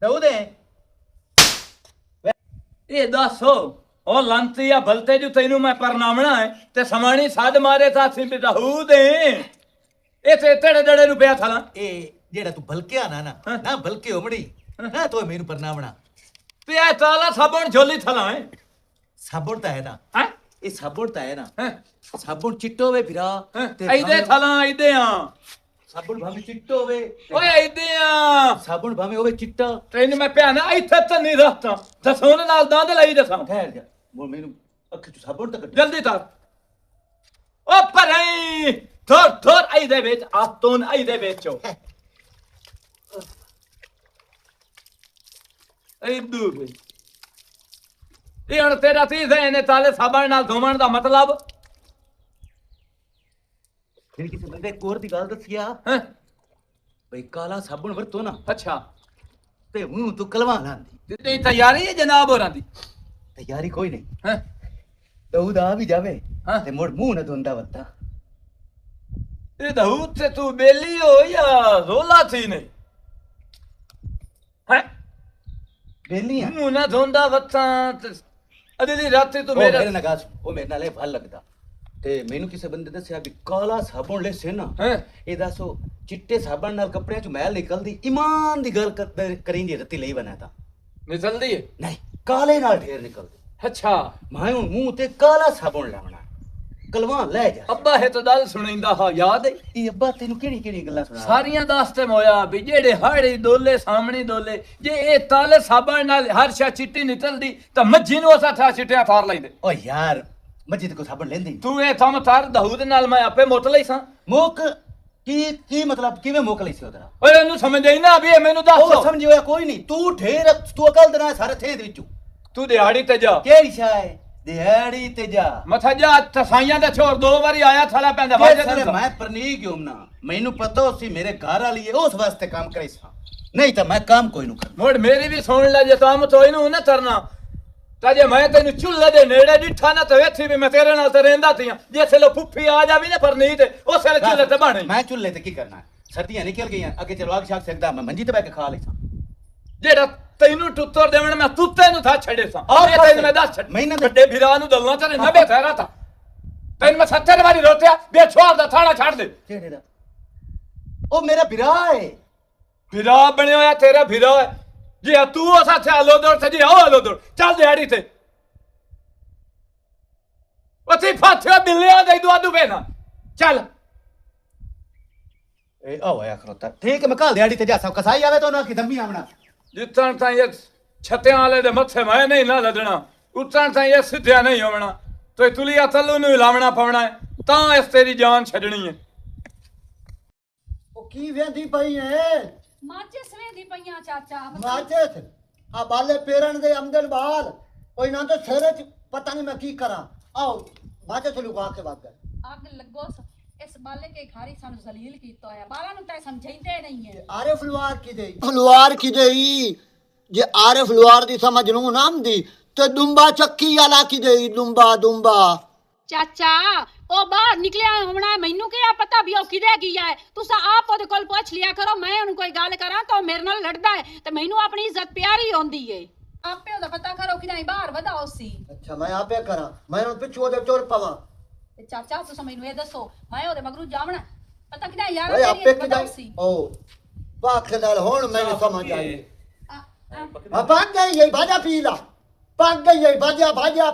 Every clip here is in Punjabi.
ਉਹਦੇ ਇਹ ਦੱਸੋ ਉਹ ਲੰਤੀ ਆ ਬਲਤੇ ਜੂ ਤੈਨੂੰ ਮੈਂ ਪਰਨਾਵਣਾ ਹੈ ਤੇ ਸਮਾਣੀ ਸਾਧ ਮਾਰੇ ਤਾਂ ਅਸੀਂ ਵੀ ਰਹੂ ਦੇ ਇਹ ਤੇ ਤੇੜੇ ਜੜੇ ਨੂੰ ਪਿਆ ਥਾਲਾਂ ਇਹ ਜਿਹੜਾ ਤੂੰ ਭਲਕਿਆ ਨਾ ਭਲਕੇ ਹੋਮੜੀ ਨਾ ਤੋ ਮੈਨੂੰ ਪਰਨਾਵਣਾ ਪਿਆ ਤਾਲਾ ਸਾਬਣ ਝੋਲੀ ਥਾਲਾਂ ਹੈ ਸਾਬਣ ਤਾਂ ਹੈ ਨਾ ਹੈ ਇਹ ਸਾਬਣ ਤਾਂ ਹੈ ਨਾ ਸਾਬਣ ਚਿੱਟੋ ਵੇ ਫਿਰਾ ਐਦੇ ਥਾਲਾਂ ਐਦੇ ਆ ਸਾਬਣ ਭਾਵੇਂ ਚਿੱਟੋ ਹੋਵੇ ਓਏ ਐਦੇ ਆ ਸਾਬਣ ਭਾਵੇਂ ਹੋਵੇ ਚਿੱਟਾ ਤੈਨੂੰ ਮੈਂ ਪਿਆ ਨਾ ਇੱਥੇ ਤਾਂ ਨਹੀਂ ਰਹਤਾ ਦਸੋਂ ਨਾਲ ਦੰਦ ਲਈ ਦਸਾਂ ਠਹਿਰ ਜਾ ਮੈਨੂੰ ਅੱਖ ਚ ਸਾਬਣ ਤਾਂ ਕੱਢ ਜਲਦੀ ਤਾਰ ਓ ਪਰੇ ਥੋੜ ਥੋੜ ਐਦੇ ਵਿੱਚ ਆਤੋਂ ਐਦੇ ਵਿੱਚੋ ਐਦੂ ਵੀ ਇਹ ਹੁਣ ਤੇਰਾ ਤੀਜ਼ ਹੈ ਇਹਨੇ ਤਾਲੇ ਸਾਬਣ ਨਾਲ ਧੋਵਣ ਦਾ ਮਤਲਬ ਫਿਰ ਕਿਸੇ ਬੰਦੇ ਕੋਰ ਦੀ ਗੱਲ ਦੱਸਿਆ ਹੈ ਬਈ ਕਾਲਾ ਸਾਬਣ ਵਰਤੋ ਨਾ ਅੱਛਾ ਤੇ ਮੂੰਹ ਤੋਂ ਕਲਵਾ ਲਾਂਦੀ ਤੇ ਤਿਆਰੀ ਹੈ ਜਨਾਬ ਹੋਰਾਂ ਦੀ ਤਿਆਰੀ ਕੋਈ ਨਹੀਂ ਹੈ ਦਊਦ ਆ ਵੀ ਜਾਵੇ ਹਾਂ। ਤੇ ਮੁੜ ਮੂੰਹ ਨਾ ਧੁੰਦਾ ਵਰਤਾ ਇਹ ਦਹੂ ਤੇ ਤੂੰ ਬੇਲੀ ਹੋ ਜਾਂ ਰੋਲਾ ਥੀ ਨਹੀਂ ਹੈ ਬੇਲੀ ਆ ਮੂੰਹ ਨਾ ਧੋਂਦਾ ਵਤਾਂ ਅਗਲੀ ਰਾਤੀ ਤੂੰ ਮੇਰੇ ਮੇਰਾ ਨਾਲ ਗੱਲ ਉਹ ਮੇਰੇ ਨਾਲ ਇਹ ਭਲ ਲੱਗਦਾ ਤੇ ਮੈਨੂੰ ਕਿਸੇ ਬੰਦੇ ਦੱਸਿਆ ਵੀ ਕਾਲਾ ਸਾਬਣ ਲੈ ਸੇ ਨਾ ਹੈ ਇਹ ਦੱਸੋ ਚਿੱਟੇ ਸਾਬਣ ਨਾਲ ਕੱਪੜਿਆਂ ਚ ਮੈਲ ਨਿਕਲਦੀ ਇਮਾਨ ਦੀ ਗੱਲ ਕਰੀਂਦੀ ਰੱਤੀ ਲਈ ਬਣਾ ਤਾਂ ਨਿਕਲਦੀ ਹੈ ਨਹੀਂ ਕਾਲੇ ਨਾਲ ਢੇਰ ਨਿਕਲਦੀ ਅੱਛਾ ਮੈਂ ਹੁਣ ਮੂੰਹ ਤੇ ਕਾਲਾ ਸਾਬਣ ਲਾਉਣਾ ਕਲਵਾਂ ਲੈ ਜਾ ਅੱਬਾ ਹੈ ਤਾਂ ਦਲ ਸੁਣੀਂਦਾ ਹਾਂ ਯਾਦ ਹੈ ਇਹ ਅੱਬਾ ਤੈਨੂੰ ਕਿਹੜੀ ਕਿਹੜੀ ਗੱਲਾਂ ਸੁਣਾ ਸਾਰੀਆਂ ਦਾਸਤੇ ਮੋਇਆ ਵੀ ਜਿਹੜੇ ਹਾੜੇ ਦੋਲੇ ਸਾਹਮਣੇ ਦੋਲੇ ਜੇ ਇਹ ਤਾਲੇ ਸਾਬਣ ਨਾਲ ਹਰ ਸ਼ਾ ਚਿੱਟੀ ਨਿਕਲਦੀ ਤਾਂ ਮੱਝੀ ਨੂੰ ਅਸਾਂ ਥਾ ਚਿੱਟਿਆਂ ਥਾਰ ਲੈਂਦੇ ਓ ਯਾਰ ਮੱਜੀ ਤੇ ਕੋ ਸਾਬਣ ਲੈਂਦੀ ਤੂੰ ਇਹ ਥਮ ਥਾਰ ਦਹੂ ਦੇ ਨਾਲ ਮੈਂ ਆਪੇ ਮੁੱਤ ਲਈ ਸਾਂ ਮੁੱਕ ਕੀ ਮਤਲਬ ਕਿਵੇਂ ਮੁੱਕ ਲਈ ਸੀ ਉਹਦਾ ਓਏ ਇਹਨੂੰ ਸਮਝ ਆਈ ਨਾ ਵੀ ਇਹ ਮੈਨੂੰ ਉਹ ਦੱਸ ਸਮਝ ਹੋਇਆ ਕੋਈ ਨਹੀਂ ਤੂੰ ਢੇਰ ਤੂੰ ਅਕਲ ਦੇ ਨਾਲ ਸਾਰੇ ਥੇ ਦੇ ਵਿੱਚੋਂ ਤੂੰ ਦਿਹਾੜੀ ਤੇ ਜਾ ਕਿਹੜੀ ਸ਼ਾਏ ਦਿਹਾੜੀ ਤੇ ਜਾ ਮਥਾ ਜਾ ਤਸਾਈਆਂ ਦਾ ਛੋਰ ਦੋ ਵਾਰੀ ਆਇਆ ਥਾਲਾ ਪੈਂਦਾ ਵਾਜੇ ਸਰ ਮੈਂ ਪਰਨੀ ਕਿਉਂ ਨਾ ਮੈਨੂੰ ਪਤਾ ਸੀ ਮੇਰੇ ਘਰ ਵਾਲੀ ਉਸ ਵਾਸਤੇ ਕੰਮ ਕਰੇ ਸਾਂ ਨਹੀਂ ਤਾਂ ਮੈਂ ਕੰਮ ਕੋਈ ਨੂੰ ਕਰਨਾ ਮੋੜ ਮੇਰੀ ਵੀ ਸੁਣ ਲੈ ਜੇ ਤਾਂ ਮਤੋਈ ਨੂੰ ਨਾ ਤਰਨਾ ਤਾਂ ਜੇ ਮੈਂ ਤੈਨੂੰ ਚੁੱਲ੍ਹੇ ਦੇ ਨੇੜੇ ਡਿੱਠਾ ਨਾ ਤੇ ਵੇਖੀ ਵੀ ਮੈਂ ਤੇਰੇ ਨਾਲ ਤੇ ਰਹਿੰਦਾ ਤੀਆਂ ਜੇ ਸੇ ਲੋ ਫੁੱਫੀ ਆ ਜਾਵੀ ਨਾ ਪਰਨੀ ਤੇ ਉਸ ਵੇਲੇ ਚੁੱਲ੍ਹੇ ਤੇ ਬਣੇ ਮੈਂ ਚੁੱਲ੍ਹੇ ਤੇ ਕੀ ਕਰਨਾ ਸਰਦੀਆਂ ਨਿਕਲ ਗਈਆਂ ਅੱਗੇ ਚਲੋ ਆਗ ਛਾਕ ਸਕਦਾ ਮੈਂ ਮੰਜੀ ਤੇ ਬੈ ਕੇ ਖਾ ਲਈ ਸਾਂ ਜਿਹੜਾ ਤੈਨੂੰ ਟੁੱਤਰ ਦੇਵਣ ਮੈਂ ਤੁੱਤੇ ਨੂੰ ਥਾ ਛੱਡੇ ਸਾਂ ਆਹ ਇਹ ਤੈਨੂੰ ਮੈਂ ਦੱਸ ਛੱਡ ਮਹੀਨਾ ਵੱਡੇ ਫਿਰਾਂ ਨੂੰ ਦਲਣਾ ਤੇ ਨਾ ਬੇਥਾਰਾ ਤਾ ਤੈਨੂੰ ਮੈਂ 70 ਵਾਰੀ ਰੋਟਿਆ ਬੇ ਛੋੜ ਦਾ ਥਾਣਾ ਛੱਡ ਦੇ ਕਿਹੜੇ ਦਾ ਉਹ ਮੇਰਾ ਵਿਰਾ ਹੈ ਫਿਰਾ ਬਣਿਆ ਹੋਇਆ ਤੇਰਾ ਫਿਰਾ ਹੈ ਜੇ ਤੂੰ ਉਸ ਹੱਥੇ ਆਲੋ ਦੋੜ ਤੇ ਜੀ ਆਓ ਆਲੋ ਦੋੜ ਚੱਲ ਦਿਹਾੜੀ ਤੇ ਉੱਥੇ ਫਾਥਿਆ ਬਿੱਲਿਆਂ ਦੇ ਦੁਆਦੂ ਵੇਨਾ ਚੱਲ ਇਹ ਆ ਹੋਇਆ ਖਰੋਤਾ ਠੀਕ ਹੈ ਮੈਂ ਕੱਲ ਦਿਹਾੜੀ ਤੇ ਜਾ ਸਕ ਕਸਾਈ ਆਵੇ ਤਾਂ ਉਹਨਾਂ ਕੀ ਦੰਮੀ ਆਵਣਾ ਜਿੱਤਣ ਤਾਂ ਇਹ ਛੱਤਿਆਂ ਵਾਲੇ ਦੇ ਮੱਥੇ ਮੈਂ ਨਹੀਂ ਨਾ ਲੱਦਣਾ ਉੱਤਣ ਤਾਂ ਇਹ ਸਿੱਧਿਆ ਨਹੀਂ ਹੋਵਣਾ ਤੇ ਤੁਲੀਆ ਤੱਲੂ ਨੂੰ ਲਾਵਣਾ ਪਾਉਣਾ ਹੈ ਤਾਂ ਇਸ ਤੇਰੀ ਜਾਨ ਛੱਡਣੀ ਹੈ ਉਹ ਕੀ ਵੇਂਦੀ ਪਈ ਐ ਮਾਚਿਸ ਵੇਂਦੀ ਪਈਆਂ ਚਾਚਾ ਮਾਚੇ ਆ ਬਾਲੇ ਪੇਰਨ ਦੇ ਅੰਦਰ ਬਾਲ ਕੋਈ ਨਾ ਤਾਂ ਸਿਰ ਚ ਪਤਾ ਨਹੀਂ ਮੈਂ ਕੀ ਕਰਾਂ ਆਓ ਮਾਚੇ ਤੋਂ ਲੁਕਾ ਕੇ ਬਾਤ ਕਰ ਅੱਗ ਲੱਗੋ ਇਸ ਬਾਲੇ ਕੇ ਘਾਰੀ ਸਾਨੂੰ ਜ਼ਲੀਲ ਕੀਤਾ ਹੋਇਆ ਬਾਲਾਂ ਨੂੰ ਤਾਂ ਸਮਝਾਈਂਦੇ ਨਹੀਂ ਹੈ ਆਰੇ ਫਲਵਾਰ ਕੀ ਦੇਈ ਜੇ ਆਰੇ ਫਲਵਾਰ ਦੀ ਸਮਝ ਨੂੰ ਨਾ ਆਂਦੀ ਤੇ ਦੁੰਬਾ ਚੱਕੀ ਵਾਲਾ ਕੀ ਦੇਈ ਦੁੰਬਾ ਚਾਚਾ ਉਹ ਬਾਹਰ ਨਿਕਲਿਆ ਹੋਣਾ ਮੈਨੂੰ ਕੀ ਪਤਾ ਵੀ ਉਹ ਕਿਦੇ ਗਿਆ ਹੈ ਤੁਸੀਂ ਆਪ ਉਹਦੇ ਕੋਲ ਪੁੱਛ ਲਿਆ ਕਰੋ ਮੈਂ ਉਹਨੂੰ ਕੋਈ ਗੱਲ ਕਰਾਂ ਤਾਂ ਉਹ ਮੇਰੇ ਨਾਲ ਲੜਦਾ ਹੈ ਤੇ ਮੈਨੂੰ ਆਪਣੀ ਇੱਜ਼ਤ ਪਿਆਰੀ ਹੁੰਦੀ ਹੈ ਆਪੇ ਉਹਦਾ ਪਤਾ ਕਰੋ ਕਿ ਨਹੀਂ ਬਾਹਰ ਵਧਾਓ ਸੀ ਅੱਛਾ ਮੈਂ ਆਪੇ ਕਰਾਂ ਮੈਂ ਹੁਣ ਪਿੱਛੋਂ ਉਹਦੇ ਟੁਰ ਪਵਾਂ ਤੇ ਚਾਚਾ ਤੁਸੀਂ ਮੈਨੂੰ ਇਹ ਦੱਸੋ ਮੈਂ ਉਹਦੇ ਮਗਰੂ ਜਾਵਣਾ ਪਤਾ ਕਿ ਨਹੀਂ ਯਾਰ ਓਏ ਆਪੇ ਤੇਰੀ ਕਿਦਾਂ ਸੀ ਓ ਬਾਖ ਨਾਲ ਹੁਣ ਮੈਨੂੰ ਸਮਝ ਆਈ ਆ ਪੱਕ ਗਈ ਇਹ ਬਾਜਾ ਪੀ ਲਾ ਪੱਕ ਗਈ ਇਹ ਬਾਜਾ ਪੀ ਆ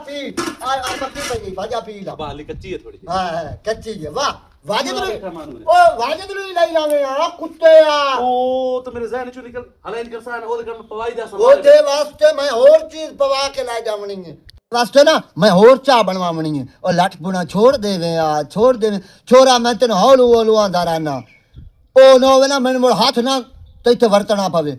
ਪੱਕੀ ਪਈ ਬਾਜਾ ਪੀ ਲਾ ਬਾਲੀ ਕੱਚੀ ਹੈ ਥੋੜੀ ਹਾਂ ਕੱਚੀ ਹੈ ਵਾਹ ਵਾਜਦ ਨੂੰ ਓ ਵਾਜਦ ਨੂੰ ਲਈ ਲਾਵੇਂ ਆ ਕੁੱਤੇ ਆ ਉਹ ਤਾਂ ਮੇਰੇ ਜ਼ਹਿਨ ਚੋਂ ਨਿਕਲ ਹਲੇ ਨਹੀਂ ਕਰਸਾਨ ਉਹਦੇ ਕੰਮ ਪਵਾਈ ਦਾ ਉਹਦੇ ਵਾਸਤੇ ਮੈਂ ਹੋਰ ਚੀਜ਼ ਪਵਾ ਕੇ ਲੈ ਜਾਵਣੀ ਹੈ ਵਾਸਤੇ ਨਾ ਮੈਂ ਹੋਰ ਚਾਹ ਬਣਵਾਵਣੀ ਹੈ ਉਹ ਲੱਠ ਪੁਣਾ ਛੋੜ ਦੇਵੇ ਛੋਰਾ ਮੈਂ ਤੈਨੂੰ ਹੌਲੂ ਆਂਦਾ ਰਹਿਣਾ ਉਹ ਨਾ ਹੋਵੇ ਨਾ ਮੈਨੂੰ ਮੁੜ ਹੱਥ ਨਾ ਤੇ ਇੱਥੇ ਵਰਤਣਾ ਪਵੇ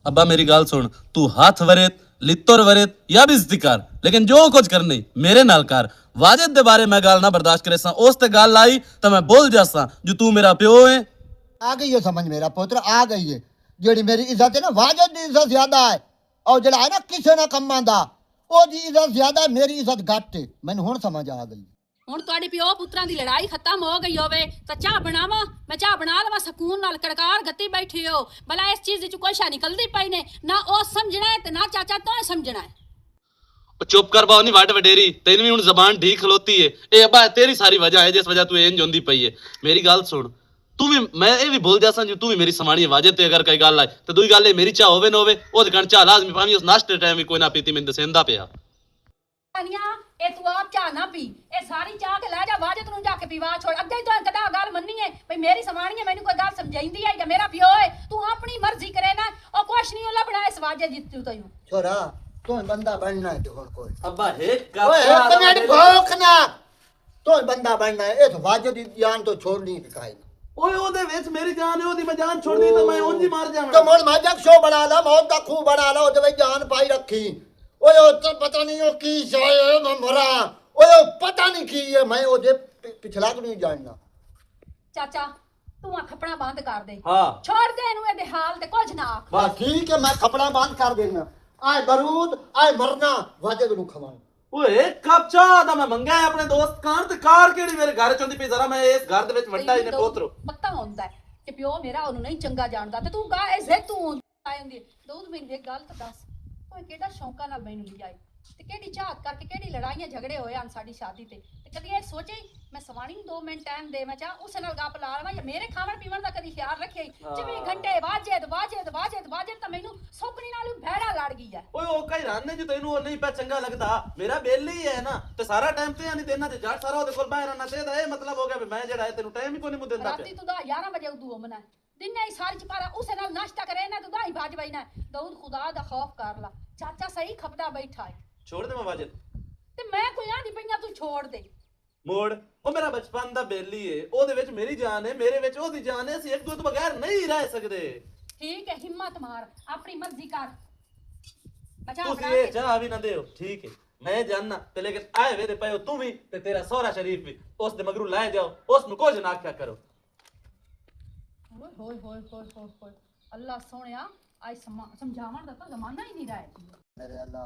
अब्बा मेरी गाल सुन तू हाथ वरेत लित्तोर वरेत या भी इज्जत कर लेकिन जो कुछ करनी मेरे नाल कर वाजिद दे बारे मैं गाल ना बर्दाश्त करे सा उस ते गाल लाई तो मैं बोल जासा जो तू मेरा प्यो है आ गई है समझ मेरा पुत्र आ गई है जेड़ी मेरी इज्जत है ना वाजिद दी इज्जत ज्यादा है और जेड़ा है ना किसे ना कमांदा ओदी इज्जत ज्यादा मेरी इज्जत घट है मैनू हुण समझ आ गई ਹੁਣ ਤੁਹਾਡੇ ਪਿਓ ਪੁੱਤਰਾਂ ਦੀ ਲੜਾਈ ਖਤਮ ਹੋ ਗਈ ਹੋਵੇ ਤਾਂ ਚਾਹ ਬਣਾਵਾਂ, ਮੈਂ ਚਾਹ ਬਣਾ ਲਵਾਂ ਸਕੂਨ ਨਾਲ, ਕੜਕਾਰ ਗੱਤੀ ਬੈਠੀ ਹੋ ਭਲਾ ਇਸ ਚੀਜ਼ ਵਿੱਚ ਕੋਈ ਸ਼ਾ ਨਿਕਲਦੀ ਪਈ ਨੇ ਨਾ ਉਹ ਸਮਝਣਾ ਹੈ ਤੇ ਨਾ ਚਾਚਾ ਤੋਂ ਸਮਝਣਾ ਹੈ। चुप कर पाओ नहीं वाट वडेरी तेन भी हुन जबान ठीक खलोती है ए अब्बा तेरी सारी वजह है जिस वजह तू इंज होंदी पई है। मेरी गल सुन तू भी मैं ये भी बोल जासा जी तू भी मेरी समाणी वाजे ते अगर कोई गल आए तो दूई गल है मेरी चाह होवे न होवे ओ दुकान चाह लाजमी पावी उस नाश्ते टाइम भी कोई ना पीती मैं दसेंदा पिया ਤਾਨੀਆਂ ਇਹ ਤੂੰ ਆਪ ਚਾਹ ਨਾ ਪੀ, ਇਹ ਸਾਰੀ ਚਾਹ ਕੇ ਲੈ ਜਾ ਵਾਜਤ ਨੂੰ ਜਾ ਕੇ ਪੀਵਾ ਛੋੜ। ਅੱਗੇ ਹੀ ਤਾਂ ਕਦਾ ਗੱਲ ਮੰਨੀ ਹੈ ਭਈ ਮੇਰੀ ਸਮਾਣੀ ਹੈ, ਮੈਨੂੰ ਕੋਈ ਗੱਲ ਸਮਝਾਈਂਦੀ ਹੈ ਜਾਂ ਮੇਰਾ ਪਿਓ ਹੈ, ਤੂੰ ਆਪਣੀ ਮਰਜ਼ੀ ਕਰੇ ਨਾ ਉਹ ਕੁਛ ਨਹੀਂ ਲੱਭਣਾ ਇਸ ਵਾਜੇ ਜਿੱਤੂ ਤੈਨੂੰ। छोरा तू बंदा बनना है तो कोई अब्बा हे ओए एक मिनट भूख ना तू बंदा बनना है इस वाजे दी जान तो छोड़नी दिखाई ओए ओदे विच मेरी जान है ओदी मैं जान छोड़नी तो मैं उंज ही मार जावां तो मोड़ माजक शो बना ला मौत का खूह बना ला ओदे विच जान पाई रखी ओए ओ तो पता नहीं ओ की शाय है मैं मरा ओए पता नहीं की है मैं ओदे पिछला को नहीं जानना। ਚਾਚਾ ਤੂੰ ਆ ਖਪਣਾ ਬੰਦ ਕਰ ਦੇ, हां ਛੋੜ ਦੇ ਇਹਨੂੰ ਇਹਦੇ ਹਾਲ ਤੇ ਕੁਝ ਨਾ ਆਖ। बस ठीक है मैं कपड़ा बंद कर देना आए बरूद आए मरना वाजे को खवाना। ओए कब चाह दा मैं मंगा है अपने दोस्त कार ते कार केड़ी मेरे घर चोंदी पई जरा मैं इस घर दे विच वड्डा ही ने पोतरो ਪਤਾ ਹੁੰਦਾ ਹੈ ਕਿ ਪਿਓ ਮੇਰਾ ਉਹਨੂੰ ਨਹੀਂ ਚੰਗਾ ਜਾਣਦਾ ਤੇ ਤੂੰ ਗਾ ਐ ਤੂੰ ਆਈ ਹੁੰਦੀ ਦੁੱਧ ਮੈਨੂੰ ਇੱਕ ਗੱਲ ਤਾਂ ਦੱਸ ਓਏ ਕਿਹੜਾ ਸ਼ੌਂਕਾਂ ਨਾਲ ਮੈਨੂੰ ਲਿਆਈ ਤੇ ਕਿਹੜੀ ਚਾਹਤ ਕਰਕੇ ਕਿਹੜੀ ਲੜਾਈਆਂ ਝਗੜੇ ਹੋਏ ਹਨ ਸਾਡੀ ਸ਼ਾਦੀ ਤੇ ਕਦੀ ਇਹ ਸੋਚੇ ਮੈਂ ਸਵਾਣੀ ਨੂੰ 2 ਮਿੰਟ ਟਾਈਮ ਦੇ ਮੈਂ ਚਾਹ ਉਸ ਨਾਲ ਗੱਪ ਲਾ ਲਵਾਂ ਜਾਂ ਮੇਰੇ ਖਾਵਣ ਪੀਵਣ ਦਾ ਕਦੀ ਖਿਆਲ ਰੱਖਿਆ ਜਿਵੇਂ ਘੰਟੇ ਵਾਜੇ ਤਾਂ ਮੈਨੂੰ ਸੌਕਣੀ ਨਾਲ ਭੈੜਾ ਲੜ ਗਈ ਹੈ। ਓਏ ਉਹ ਕਈ ਰਾਨੇ ਜੀ ਤੈਨੂੰ ਉਹ ਨਹੀਂ ਪਾ ਚੰਗਾ ਲੱਗਦਾ ਮੇਰਾ ਬੇਲ ਹੀ ਹੈ ਨਾ ਤੇ ਸਾਰਾ ਟਾਈਮ ਤੇ ਨਹੀਂ ਦੇਣਾ ਤੇ ਜੱਟ ਸਾਰਾ ਉਹਦੇ ਕੋਲ ਬਾਹਰ ਰਹਿਣਾ ਚਾਹੀਦਾ ਇਹ ਮਤਲਬ ਹੋ ਗਿਆ ਵੀ ਮੈਂ ਜਿਹੜਾ ਹੈ ਤੈਨੂੰ ਟਾਈਮ ਹੀ ਕੋਈ ਨਹੀਂ ਮੁ ਦਿੰਦਾ ਰਾਤੀ ਤੂੰ ਦਾ 11 ਵਜੇ ਉਦੋਂ ਮਨਾ दिन ही सारी चिपारा उसे नाल नाश्ता करे ना तो दाई भाज बई ना दाऊद खुदा दा खौफ कर ला चाचा सही खपदा बैठा है छोड़ दे मैं वाजिद ते मैं कोई आंदी पईया तू छोड़ दे मोड़ ओ मेरा बचपन दा बेली है ओदे विच मेरी जान है मेरे विच ओदी जान है ਅਸੀਂ ਇੱਕ ਦੂਜੇ ਤੋਂ ਬਗੈਰ ਨਹੀਂ ਰਹਿ ਸਕਦੇ। ठीक है हिम्मत मार अपनी मर्जी कर बचा ਤੁਸੀਂ बना ਇਹ के ਚਾਹ ਵੀ ਨਾ ਦਿਓ ठीक है मैं जानना ते लेकिन आए वे दे पयो तू भी ते तेरा सोहरा शरीफ भी उस दे मगरू लाए जाओ उस नु कुछ ना आख्या करो। होय होय होय होय होय अल्लाह सोहणिया आई समझावन दा तो जमाना ही नहीं रहा मेरे अल्लाह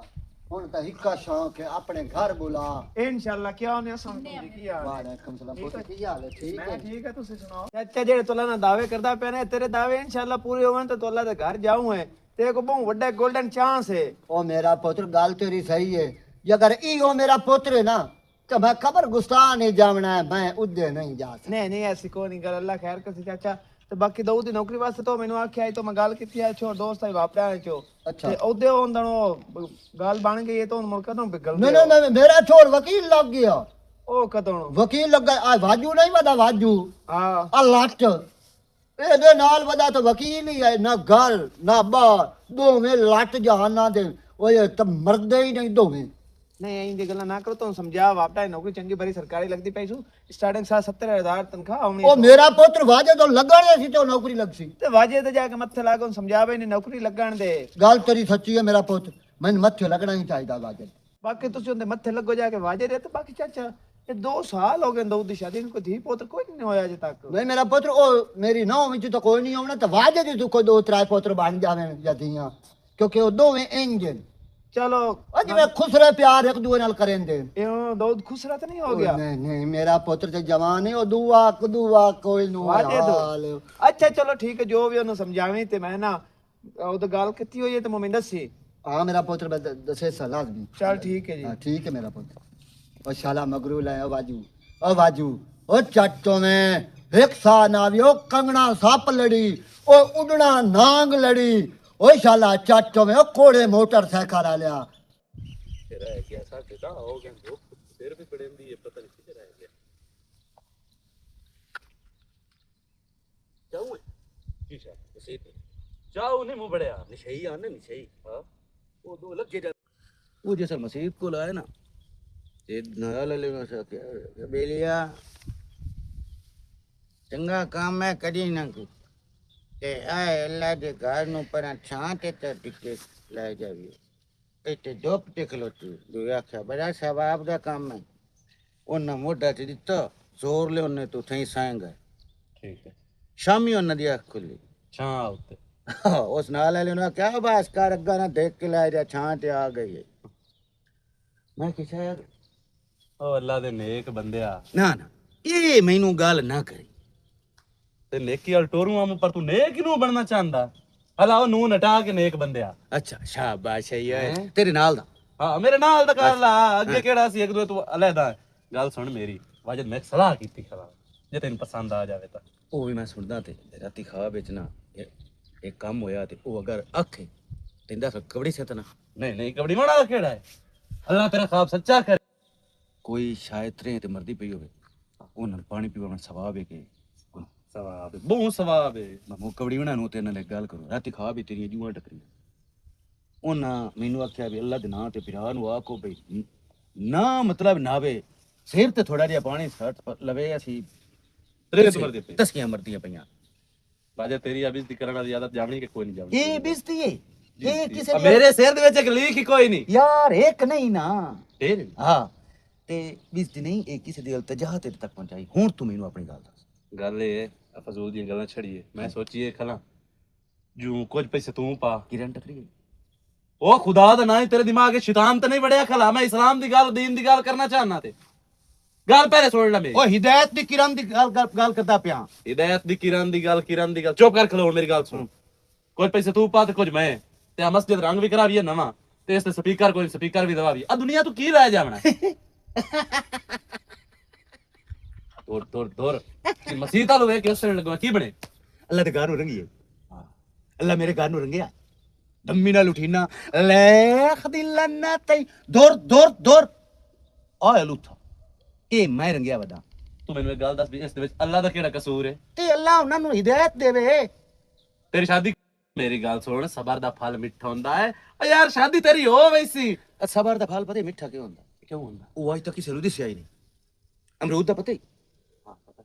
हुन तो हिक्का शौक है अपने घर बुला इंशाल्लाह क्या होने सुन की यार वालेकुम सलाम पुत्र की हाल है ठीक है ठीक है तुसी सुनाओ चाचा जेड़े तोला ना दावे करदा पे ने तेरे दावे इंशाल्लाह पूरे होवन तो तोला दे घर जाऊं है तेरे को बहुत बड़ा गोल्डन चांस है। ओ मेरा पुत्र गाल तेरी सही है ये अगर ई मेरा पुत्र है ना तो मैं खबर गुस्सा नहीं जावना है मैं उद्दे नहीं जा सकता। नहीं नहीं ऐसी कोई नहीं कर अल्लाह खैर कर चाचा ਤੇ ਬਾਕੀ ਦਾਊਦ ਦੀ ਨੌਕਰੀ ਵਾਸਤੇ ਤਾਂ ਮੈਨੂੰ ਆਖਿਆ ਤਾਂ ਮੈਂ ਗੱਲ ਕੀਤੀ ਆ ਛੋੜ ਦੋਸਤ ਹੈ ਵਾਪਰਿਆ ਚੋ अच्छा ਤੇ ਉਹਦੇ ਉਹਨਾਂ ਨੂੰ ਗੱਲ ਬਣ ਗਈ ਹੈ ਤਾਂ ਹੁਣ ਮੁੜ ਕਦੋਂ ਪਿਗਲ नहीं नहीं नहीं मेरा छोड़ वकील लग गया ਉਹ ਕਦੋਂ वकील लग गया आ वाजू नहीं वदा वाजू ਹਾਂ आ लट ਇਹਦੇ ਨਾਲ ਵਦਾ ਤਾਂ ਵਕੀਲ ਹੀ ਹੈ ਨਾ ਘਰ ਨਾ ਬਾਹਰ ਦੋਵੇਂ ਲੱਟ ਜਹਾਨਾਂ ਦੇ ਓਏ ਤਾਂ ਮਰਦੇ ਹੀ ਨਹੀਂ ਦੋਵੇਂ। ਨਹੀਂ ਐਂ ਦੀ ਗੱਲਾਂ ਨਾ ਕਰੋ ਤੁਹਾਨੂੰ ਸਮਝਾ ਵਾਪਟਾ ਨੌਕਰੀ ਚੰਗੀ ਬੜੀ ਸਰਕਾਰੀ ਲੱਗਦੀ ਪਈ ਸੂ ਸਟਾਰਟਿੰਗ 70000 ਤਨਖਾਹ ਆਉਣੀ ਉਹ ਮੇਰਾ ਪੁੱਤਰ ਵਾਜੇ ਤੋਂ ਲੱਗਣੇ ਸੀ ਤੇ ਨੌਕਰੀ ਲੱਗ ਸੀ ਤੇ ਵਾਜੇ ਤੇ ਜਾ ਕੇ ਮੱਥੇ ਲਾ ਕੇ ਉਹਨੂੰ ਸਮਝਾਵੇ ਨਹੀਂ ਨੌਕਰੀ ਲੱਗਣ ਦੇ ਗੱਲ ਤੇਰੀ ਸੱਚੀ ਹੈ ਮੇਰਾ ਪੁੱਤ ਮੈਨੂੰ ਮੱਥੇ ਲੱਗਣਾ ਹੀ ਚਾਹੀਦਾ ਵਾਜੇ। ਬਾਕੀ ਤੁਸੀਂ ਉਹਦੇ ਮੱਥੇ ਲੱਗੋ ਜਾ ਕੇ ਵਾਜੇ ਦੇ ਤੇ ਬਾਕੀ ਚਾਚਾ ਇਹ 2 ਸਾਲ ਹੋ ਗਏ ਦਾਊਦ ਦੀ ਸ਼ਾਦੀ ਨੂੰ ਕੋਈ ਧੀ ਪੁੱਤਰ ਕੋਈ ਨਹੀਂ ਹੋਇਆ ਅਜੇ ਤੱਕ। ਨਹੀਂ ਮੇਰਾ ਪੁੱਤਰ ਉਹ ਮੇਰੀ ਨੌਂ ਵਿੱਚ ਤਾਂ ਕੋਈ ਨਹੀਂ ਆਉਣਾ ਤੇ ਵਾਜੇ ਦੀ ਤੂੰ ਕੋਈ 2-3 ਪੁੱਤਰ ਬਣ ਜਾਵੇਂ ਜਦੀਆਂ ਕਿਉਂਕਿ ਉਹ ਦੋਵੇਂ ਇੰਜਨ ਚਲੋ ਉਹ ਜਿਵੇਂ ਖੁਸਰੇ ਪਿਆਰ ਇੱਕ ਦੂਏ ਨਾਲ ਕਰੇਂਦੇ। ਇਹ ਦਾਊਦ ਖੁਸਰਾ ਤਾਂ ਨਹੀਂ ਹੋ ਗਿਆ। ਨਹੀਂ ਨਹੀਂ ਮੇਰਾ ਪੁੱਤਰ ਤੇ ਜਵਾਨ ਹੈ ਉਹ ਦੁਆ ਕੋਈ ਨੂੰ ਵਾਜੇ ਹਾਲ ਦੋ ਅੱਛਾ ਚਲੋ ਠੀਕ ਹੈ ਜੋ ਵੀ ਉਹਨੂੰ ਸਮਝਾਵੀਂ ਤੇ ਮੈਂ ਨਾ ਉਹਦਾ ਗੱਲ ਕੀਤੀ ਹੋਈ ਹੈ ਤੇ ਮੈਂ ਦੱਸੀ हाँ मेरा पुत्र दसे साल आदमी चल ठीक है जी हाँ ठीक है मेरा पुत्र और शाला मगरूल है ओ बाजू ओ चट्टो में एक सा नावियो कंगना साप लड़ी ओ उड़ना नांग लड़ी ओ शाला चट्टो में ओ कोड़े मोटरसाइकिल आ लिया रह गया सा किदा हो गया दो सिर भी पड़ेंदी है पता नहीं किधर रह गया जाऊं जी साहब सही जाओ नहीं मुंह बड़े निशई आने निशई हां वो दो लग के वो जैसा मसीह को लाए ना ये नया ले लेना क्या बेलिया चंगा काम मैं करी ना को ते आए अल्लाह के घर नु पर छांटे ते टिके ले जावी ते जोप ते खलोती दो आख्या बड़ा सवाब दा काम है ओना मोटा ते दित्ता जोर ले ओने तो थई साएंगा ठीक है शामी ओना दी अख खुली छां उत्ते उस नाल वाले ने क्या बास कर अग्गा ना देख के ला जा छां ते आ गई है मैं किसा ओ अल्लाह दे नेक बंदिया ना ना ये मैनू गल ना करी ते नेकी वाल टोरू आम पर तू नेक क्यों बनना चाहंदा हला ओ नू नटा के नेक बंदिया अच्छा शाबाश है ये तेरे नाल दा हां मेरे नाल दा कर ला अगे केड़ा सी एक दो तू अलहदा गल सुन मेरी वाजिद मैं सलाह कीती खला जे तैਨੂੰ पसंद आ जावे ता ओ भी मैं सुनदा ते राती ख्वाब विच ना एक काम होया ते ओ अगर आखे तेंदा कबड़ी से तना नहीं नहीं कबड्डी वाला केड़ा है अल्लाह तेरा ख्वाब सच्चा करे कोई शायद त्रे ते मरदी पई होवे उन्हां पानी पीवण सवाब है के सवाब है बहुत सवाब है मैं कबड़ी बना नू तेरे नाल एक गल करूं राती ख्वाब विच तेरी जूआं टकरी उन्हां मैनू आख्या भी अल्लाह दे नाम ते फिरा नू आखो भई ना मतलब नावे सिर ते थोड़ा जिहा पानी सट लवे असी तेरे तो मरदे पे तस्कियां मरदियां पईयां बाजे तेरी अभी करने वाली आदत जावनी के कोई नहीं जावनी ये बेइज्जती है ये किसे अब मेरे सिर दे विच एक लीक ही कोई नहीं यार एक नहीं ना फिर हाँ ते बेइज्जती नहीं एक किसी दी इल्तजा तेरे तक पहुंचाई हुण तू मैनू अपनी गल दस गल ये फजूल दी गल्लां छड़िए मैं सोचिए खला जू कुछ पैसे तू पा किरण टकरी गई ओ खुदा दा ना ही तेरे दिमाग में शैतान तो नहीं बढ़िया खला मैं इस्लाम दी गल दीन दी गल करना चाहना ते गल पहले सुन ले मेरी ओ हिदायत दी किरण दी गल करदा पिया हिदायत दी किरण दी गल चुप कर खलो मेरी गल सुन कुछ पैसे तू पा ते कुछ मैं ते आ मस्जिद रंग भी करावी है नवा ते इस स्पीकर कोई स्पीकर भी दवावी आ दुनिया तू की लै जावना दूर दूर दूर मसीह तालू है किस लगवा की बने अल्लाह दे घर नु रंगी है अल्लाह मेरे घर नु रंगिया दम्मी नाल उठीना लेख दिलना तई दूर दूर दूर आए लूथा ए मैं रंगिया वदा तू मैनू एक गल दस भी इस दे विच अल्लाह दा केड़ा कसूर है ते अल्लाह उन्हां नु हिदायत देवे तेरी शादी मेरी गल सुन सबर दा फल मिठा हुंदा है ओ यार शादी तेरी हो वैसी सबर दा फल पता मिठा क्यों हुंदा क्यों हुंदा ओ आज तक किसे नु दिसिया ही नहीं अमरूद दा पता ही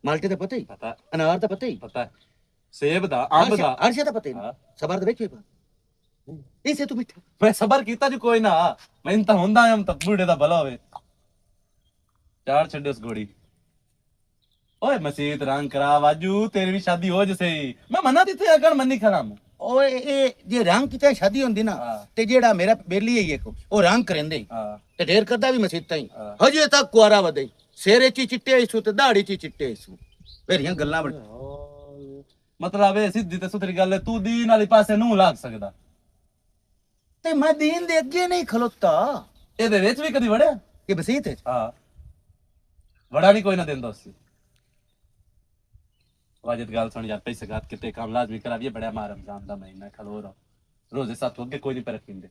माल्टे दा पता ही पता अनार दा पता ही पता है सेब दा अंब दा अर्शे दा पता ही हाँ। सबर दा वेखे इसे तू मिठा मैं सबर कीता जो कोई ना मैं तो हुंदा हम तो बूढ़े दा भला होवे चार छड्डे उस घोड़ी ओए मसीत रंग करा वाजू तेरी भी शादी हो जैसे मैं मना दी थे अगर मन्नी खराम ओए ए जे रंग किते शादी हुंदी ना हाँ। ते जेड़ा मेरा बेली है एक ओ रंग करेंदे हां ते ढेर करदा भी मसीता ही हाँ। हजे तक कुआरा वदे सिरे ची चिट्टे इसु ते दाढ़ी ची चिट्टे इसु मेरियां गल्लां बड़ मतलब ए सीधी ते सुथरी गल है तू दीन वाली पासे नू लाग सकदा ते मैं दीन दे अगे नहीं खलोता ए दे विच भी कदी वड़या कि मसीत है हां वड़ा नहीं कोई ना देंदा उससे वाजिद गल सुन यार पैसे गात किते काम लाजमी कराविए बड़ा मार रमजान दा महीना खलो रहो रोजे साथ अगे कोई नहीं परखिंदे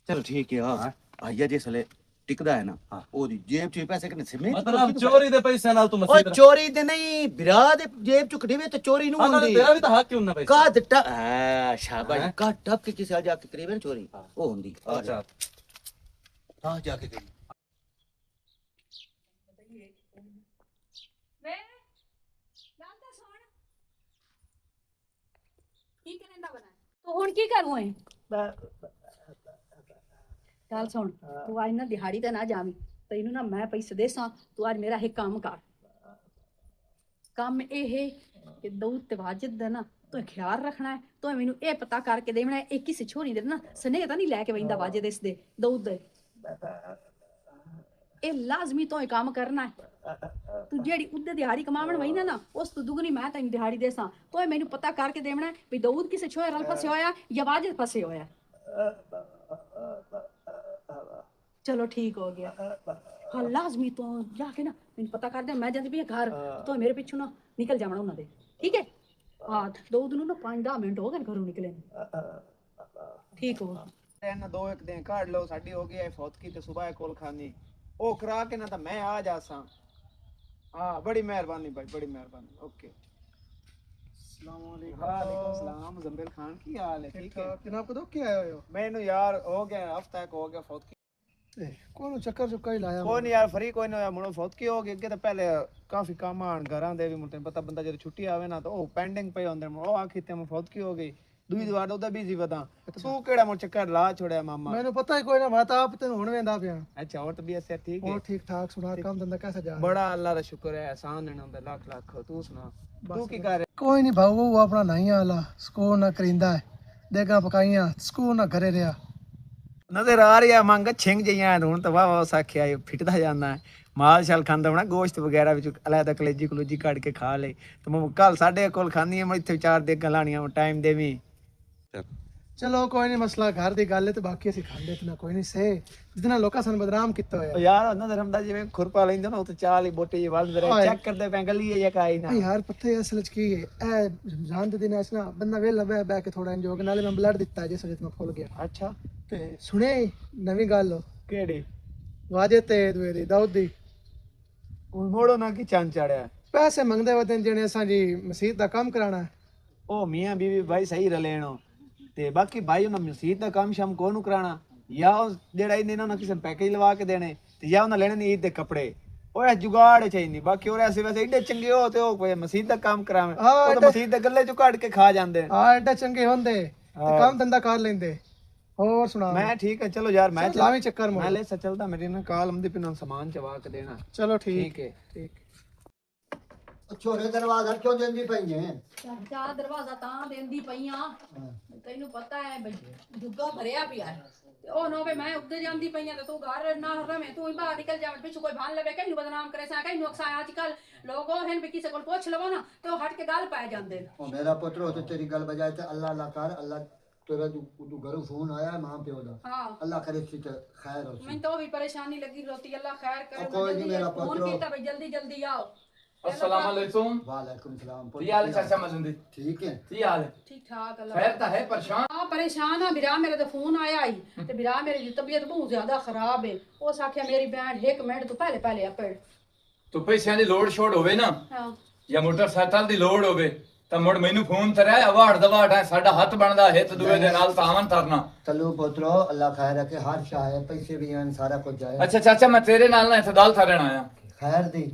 चलो ठीक है हां आइया जे सले टिकदा है ना हाँ। ओ दी जेब च पैसे कने सिमे मतलब चोरी दे पैसे नाल तू ओए मसीद चोरी दे नहीं बिरा दे जेब च कढीवे ते चोरी नु हुंदी तेरा भी तो हक क्यों ना पैसे का दट्टा शाबाश हाँ। का टप के किसे जाके करीबन चोरी हाँ। ओ हुंदी अच्छा हां जाके करी ਵੇ ਗੱਲ ਤਾਂ ਸੁਣ ਕੀ ਕਰੇਂਦਾ ਬਣਾ ਤੂੰ ਹੁਣ ਕੀ ਕਰੂੰ ਏ ਗੱਲ ਸੁਣ ਤੂੰ ਅੱਜ ਨਾ ਦਿਹਾੜੀ ਤੇ ਨਾ ਜਾਵੀਂ ਤੈਨੂੰ ਨਾ ਮੈਂ ਪੈਸੇ ਦੇਸਾਂ ਤੂੰ ਅੱਜ ਮੇਰਾ ਇੱਕ ਕੰਮ ਕਰ ਕੰਮ ਇਹ ਕਿ ਦਊ ਤੇ ਵਾਜਿਦ ਦਾ ਨਾ ਤੂੰ ਖਿਆਲ ਰੱਖਣਾ ਹੈ ਤੂੰ ਮੈਨੂੰ ਇਹ ਪਤਾ ਕਰਕੇ ਦੇਣਾ ਇਹ ਕਿਸੇ ਛੋਰੀ ਦੇ ਨਾ ਸਨੇਹ ਤਾਂ ਨਹੀਂ ਲੈ ਕੇ ਵੈਂਦਾ ਵਾਜਿਦ ਇਸ ਦੇ ਦਊ ਦੇ ਇਹ ਲਾਜ਼ਮੀ ਤੋਂ ਇਹ ਕੰਮ ਕਰਨਾ ਹੈ ਤੂੰ ਜਿਹੜੀ ਉੱਦੇ ਦਿਹਾੜੀ ਕਮਾਵਣ ਵਈ ਨਾ ਉਸ ਤੋਂ ਦੁਗਣੀ ਮੈਂ ਤੈਨੂੰ ਦਿਹਾੜੀ ਦੇਸਾਂ ਤੂੰ ਮੈਨੂੰ ਪਤਾ ਕਰਕੇ ਦੇਣਾ ਵੀ ਦਊਦ ਕਿਸੇ ਛੋਏ ਰਲ ਫਸੇ ਹੋਇਆ ਜਾਂ ਵਾਜਿਦ ਫਸੇ ਹੋਇਆ ਚਲੋ ਠੀਕ ਹੋ ਗਿਆ ਹਾਂ ਲਾਜ਼ਮੀ ਤੋਂ ਜਾ ਕੇ ਨਾ ਮੈਨੂੰ ਪਤਾ ਕਰ ਦੇ ਮੈਂ ਜਾਂਦੀ ਵੀ ਘਰ ਤੂੰ ਮੇਰੇ ਪਿੱਛੋਂ ਨਾ ਨਿਕਲ ਜਾਵਣਾ ਉਹਨਾਂ ਦੇ ਠੀਕ ਹੈ ਹਾਂ ਦਊਦ ਨੂੰ ਨਾ 5-10 ਮਿੰਟ ਹੋ ਗਏ ਘਰੋਂ ਨਿਕਲੇ ਠੀਕ ਹੋ ਇਹਨਾਂ ਦੋ ਇੱਕ ਦਿਨ ਕੱਢ ਲਓ ਸਾਡੀ ਹੋ ਗਈ ਹੈ ਫੌਤਕੀ ਤੇ ਸਵੇਰ ਕੋਲ ਖਾਨੀ ਉਹ ਕਰਾ ਕੇ ਨਾ ਤਾਂ ਮੈਂ ਆ ਜਾਸਾਂ हाँ बड़ी मेहरबानी भाई बड़ी मेहरबानी ओके वालेकुम सलाम जंबिल खान की हाल है ठीक है जनाब कदों क्या आए हो मैनू यार हो गया हफ्ता एक हो गया फौत की कौन चक्कर चुक्का ही लाया कोई नहीं यार फ्री कोई नहीं होया मुनो फौत की हो गई अगे तो पहले काफी काम आन घरां दे भी मुझे पता बंदा जब छुट्टी आवे ना तो ओ पेंडिंग पे होंदे ओ आखी ते मैं फौत की हो गई दूई दवार ओदा बिजी वदा तू केड़ा मुझे चक्कर ला छोड़या मामा मैंने पता ही कोई ना मैं तो आप तेन हुण वेंदा पिया अच्छा और तबीयत से ठीक है और ठीक ठाक सुना काम धंधा कैसा जा रहा बड़ा अल्लाह दा शुक्र है एहसान देना होंदा लाख लाख तू सुना तू की कर कोई नहीं भाऊ वो अपना नहीं आला स्कूल ना करिंदा है देगा पकाइयां स्कूल ना घरे रहा ਨਜ਼ਰ ਆ ਰਿਹਾ ਮੰਗ ਛਿੰਗ ਜਈਆਂ ਹੁਣ ਤਾਂ ਵਾਹ ਵਾਹ ਸਾਖਿਆ ਫਿੱਟਦਾ ਜਾਂਦਾ ਹੈ ਮਾਲ ਸ਼ਾਲ ਖਾਂਦਾ ਹੋਣਾ ਗੋਸ਼ਤ ਵਗੈਰਾ ਵਿੱਚ ਅਲੱਗ ਕਲੇਜੀ ਕਲੂਜੀ ਕੱਢ ਕੇ ਖਾ ਲੇ ਤੇ ਮੈਂ ਕੱਲ ਸਾਡੇ ਕੋਲ ਖਾਂਦੀ ਆ ਮੈਂ ਇੱਥੇ 4 ਦੇਗਾਂ ਲਾਣੀਆਂ ਟਾਈਮ ਦੇ ਵੀ ਚਲੋ ਕੋਈ ਨਹੀਂ ਮਸਲਾ ਘਰ ਦੀ ਗੱਲ ਹੈ ਤੇ ਬਾਕੀ ਅਸੀਂ ਖਾਂਦੇ ਤੇ ਨਾ ਕੋਈ ਨਹੀਂ ਸੇ ਜਿੰਨਾ ਲੋਕਾਂ ਸਾਨੂੰ ਬਦਨਾਮ ਕੀਤਾ ਹੋਇਆ ਯਾਰ ਉਹਨਾਂ ਦਾ ਰਮਦਾ ਜਿਵੇਂ ਖੁਰਪਾ ਲੈਂਦਾ ਨਾ ਉਹ ਤੇ ਚਾਲ ਹੀ ਬੋਟੇ ਜਿਹੇ ਵੱਲ ਰਹੇ ਚੈੱਕ ਕਰਦੇ ਪੈ ਗਲੀ ਹੈ ਜਾਂ ਕਾਈ ਨਾ ਯਾਰ ਪਤਾ ਹੈ ਅਸਲ ਚ ਕੀ ਹੈ ਇਹ ਰਮਜ਼ਾਨ ਦੇ ਦਿਨ ਅਸਨਾ ਬੰਦਾ ਵੇਲਾ ਬਹਿ ਕੇ ਥੋੜਾ ਇੰਜੋਏ ਨਾਲੇ ਮੈਂ ਬਲੱਡ ਦਿੱਤਾ ਜਿਸ ਵਜ੍ਹਾ ਤੋਂ ਖੁੱਲ ਗਿਆ ਅੱਛਾ ਤੇ ਸੁਣੇ ਨਵੀਂ ਗੱਲ ਕਿਹੜੀ ਵਾਜੇ ਤੇ ਦੂਏ ਦੀ ਦਾਊਦ ਦੀ ਹੁਣ ਮੋੜੋ ਨਾ ਕੀ ਚੰਨ ਚੜਿਆ ਪੈਸੇ ਮੰਗਦੇ ਵਦਨ ਜਿਹਨੇ ਅਸਾਂ ਜੀ ਮਸਜਿਦ ਦਾ ਕੰਮ ਕਰਾਣਾ ਹੈ। ਉਹ ਮੀਆਂ ਬੀਵੀ ਭਾਈ ਸਹੀ ਰਲੇਣੋ ਤੇ ਬਾਕੀ ਭਾਈ ਉਹਨਾਂ ਮਸਜਿਦ ਦਾ ਕੰਮ ਸ਼ਮ ਕੋਨੂੰ ਕਰਾਣਾ ਜਾਂ ਉਹ ਜਿਹੜਾ ਇਹਨਾਂ ਨੂੰ ਕਿਸੇ ਪੈਕੇਜ ਲਵਾ ਕੇ ਦੇਣੇ ਤੇ ਜਾਂ ਉਹਨਾਂ ਲੈਣੇ ਨੇ ਈਦ ਦੇ ਕੱਪੜੇ ਉਹ ਜੁਗਾੜ ਚਾਹੀਦੀ ਬਾਕੀ ਉਹ ਐਸੇ ਵੈਸੇ ਏਡੇ ਚੰਗੇ ਹੋ ਤੇ ਉਹ ਕੋਈ ਮਸਜਿਦ ਦਾ ਕੰਮ ਕਰਾਵੇ ਉਹ ਤਾਂ ਮਸਜਿਦ ਦੇ ਗੱਲੇ ਚੋਂ ਕੱਢ ਕੇ ਖਾ ਜਾਂਦੇ ਹਾਂ ਐਡਾ ਚੰਗੇ ਹੁੰਦੇ ਤੇ ਕੰਮ ਧੰਦਾ ਕਰ ਲੈਂਦੇ ਹੋਰ ਸੁਣਾ ਮੈਂ ਠੀਕ ਹੈ ਚਲੋ ਯਾਰ ਮੈਂ ਲਾਵੀਂ ਚੱਕਰ ਮੈਂ ਮਾਰ ਲੈ ਚੱਲਦਾ ਮੇਰੇ ਨਾਲ ਕਾਲ ਆਮਦੀ ਪਿੰਨ ਸਮਾਨ ਚਵਾ ਕੇ ਦੇਣਾ ਚਲੋ ਠੀਕ ਹੈ ਠੀਕ ਛੋਰੇ ਦਰਵਾਜ਼ਾ ਕਿਉਂ ਦਿੰਦੀ ਪਈ ਹੈ ਚਾਚਾ ਦਰਵਾਜ਼ਾ ਤਾਂ ਦੇਂਦੀ ਪਈਆਂ ਤੈਨੂੰ ਪਤਾ ਹੈ ਬਈ ਦੁੱਗਾ ਭਰਿਆ ਪਿਆ ਹੈ ਤੇ ਉਹ ਨੋਵੇ ਮੈਂ ਉੱਧਰ ਜਾਂਦੀ ਪਈਆਂ ਤੇ ਤੂੰ ਘਰ ਨਾ ਰਵੇਂ ਤੂੰ ਹੀ ਬਾਹਰ ਨਿਕਲ ਜਾਵੇਂ ਪਿੱਛੋਂ ਕੋਈ ਭਾਨ ਲਵੇ ਕਈ ਨੂੰ ਬਦਨਾਮ ਕਰੇ ਸਾ ਕਈ ਨੁਕਸਾਨ ਅੱਜ ਕੱਲ ਲੋਗ ਉਹ ਹਨ ਵੀ ਕਿਸੇ ਕੋਲ ਪੁੱਛ ਲਵੋ ਨਾ ਤੇ ਉਹ ਹਟ ਕੇ ਗੱਲ ਪੈ ਜਾਂਦੇ ਨੇ ਉਹ ਮੇਰਾ ਪੁੱਤਰ ਉਹ ਤੇ ਤੇਰੀ ਗੱਲ ਬਜਾਏ ਤੇ ਅੱਲਾ ਅੱਲਾ ਕਰ ਅੱਲਾ ਤੇਰਾ ਤੂੰ ਘਰੋਂ ਫੋਨ ਆਇਆ ਮਾਂ ਪਿਓ ਦਾ ਹਾਂ ਅੱਲਾ ਕਰੇ ਸੀ ਤੇ ਖੈਰ ਹੋ ਮੈਨੂੰ ਤਾਂ ਉਹ ਵੀ ਪਰੇਸ਼ਾਨੀ ਲੱਗੀ ਰੋਟੀ ਅੱਲਾ ਖੈਰ ਕਰੇ ਕੋਈ ਨੀ ਮੇਰਾ ਫੋਨ ਪੁੱਤਰ। ਕੀਤਾ ਬਈ ਜਲਦੀ ਜਲਦੀ ਆਓ अस्सलाम वालेकुम वालेकुम सलाम की हाल चाचा मजंदी ठीक है की हाल है ਠੀਕ ਠਾਕ ਅੱਲਾ खैर ता है परेशान ਹਾਂ ਪਰੇਸ਼ਾਨ ਆ ਵੀਰਾ ਮੇਰੇ ਤੇ ਫੋਨ ਆਇਆ ਹੀ ਤੇ ਵੀਰਾ ਮੇਰੀ ਦੀ ਤਬੀਅਤ ਬਹੁਤ ਜ਼ਿਆਦਾ ਖਰਾਬ ਹੈ ਉਸ ਆਖਿਆ ਮੇਰੀ ਭੈਣ 1 ਮਿੰਟ ਤੋਂ ਪਹਿਲੇ ਆਪੜ तो पैसे ਦੀ ਲੋੜ ਛੋੜ ਹੋਵੇ ਨਾ ਹਾਂ ਜਾਂ ਮੋਟਰਸਾਈਕਲ ਦੀ ਲੋੜ ਹੋਵੇ ਤਾਂ ਮੁੜ ਮੈਨੂੰ ਫੋਨ ਤਰਿਆ ਅਵਾੜ ਦਵਾੜ ਹੈ ਸਾਡਾ ਹੱਥ ਬਣਦਾ ਹੈ ਤੇ ਦੂਏ ਦੇ ਨਾਲ ਤਾਵਨ ਕਰਨਾ तलू पुत्रो अल्लाह खैर रखे हर शाह है पैसे भी हैं सारा कुछ जाए अच्छा चाचा मैं तेरे नाल ना इतदाल थरण आया खैर दी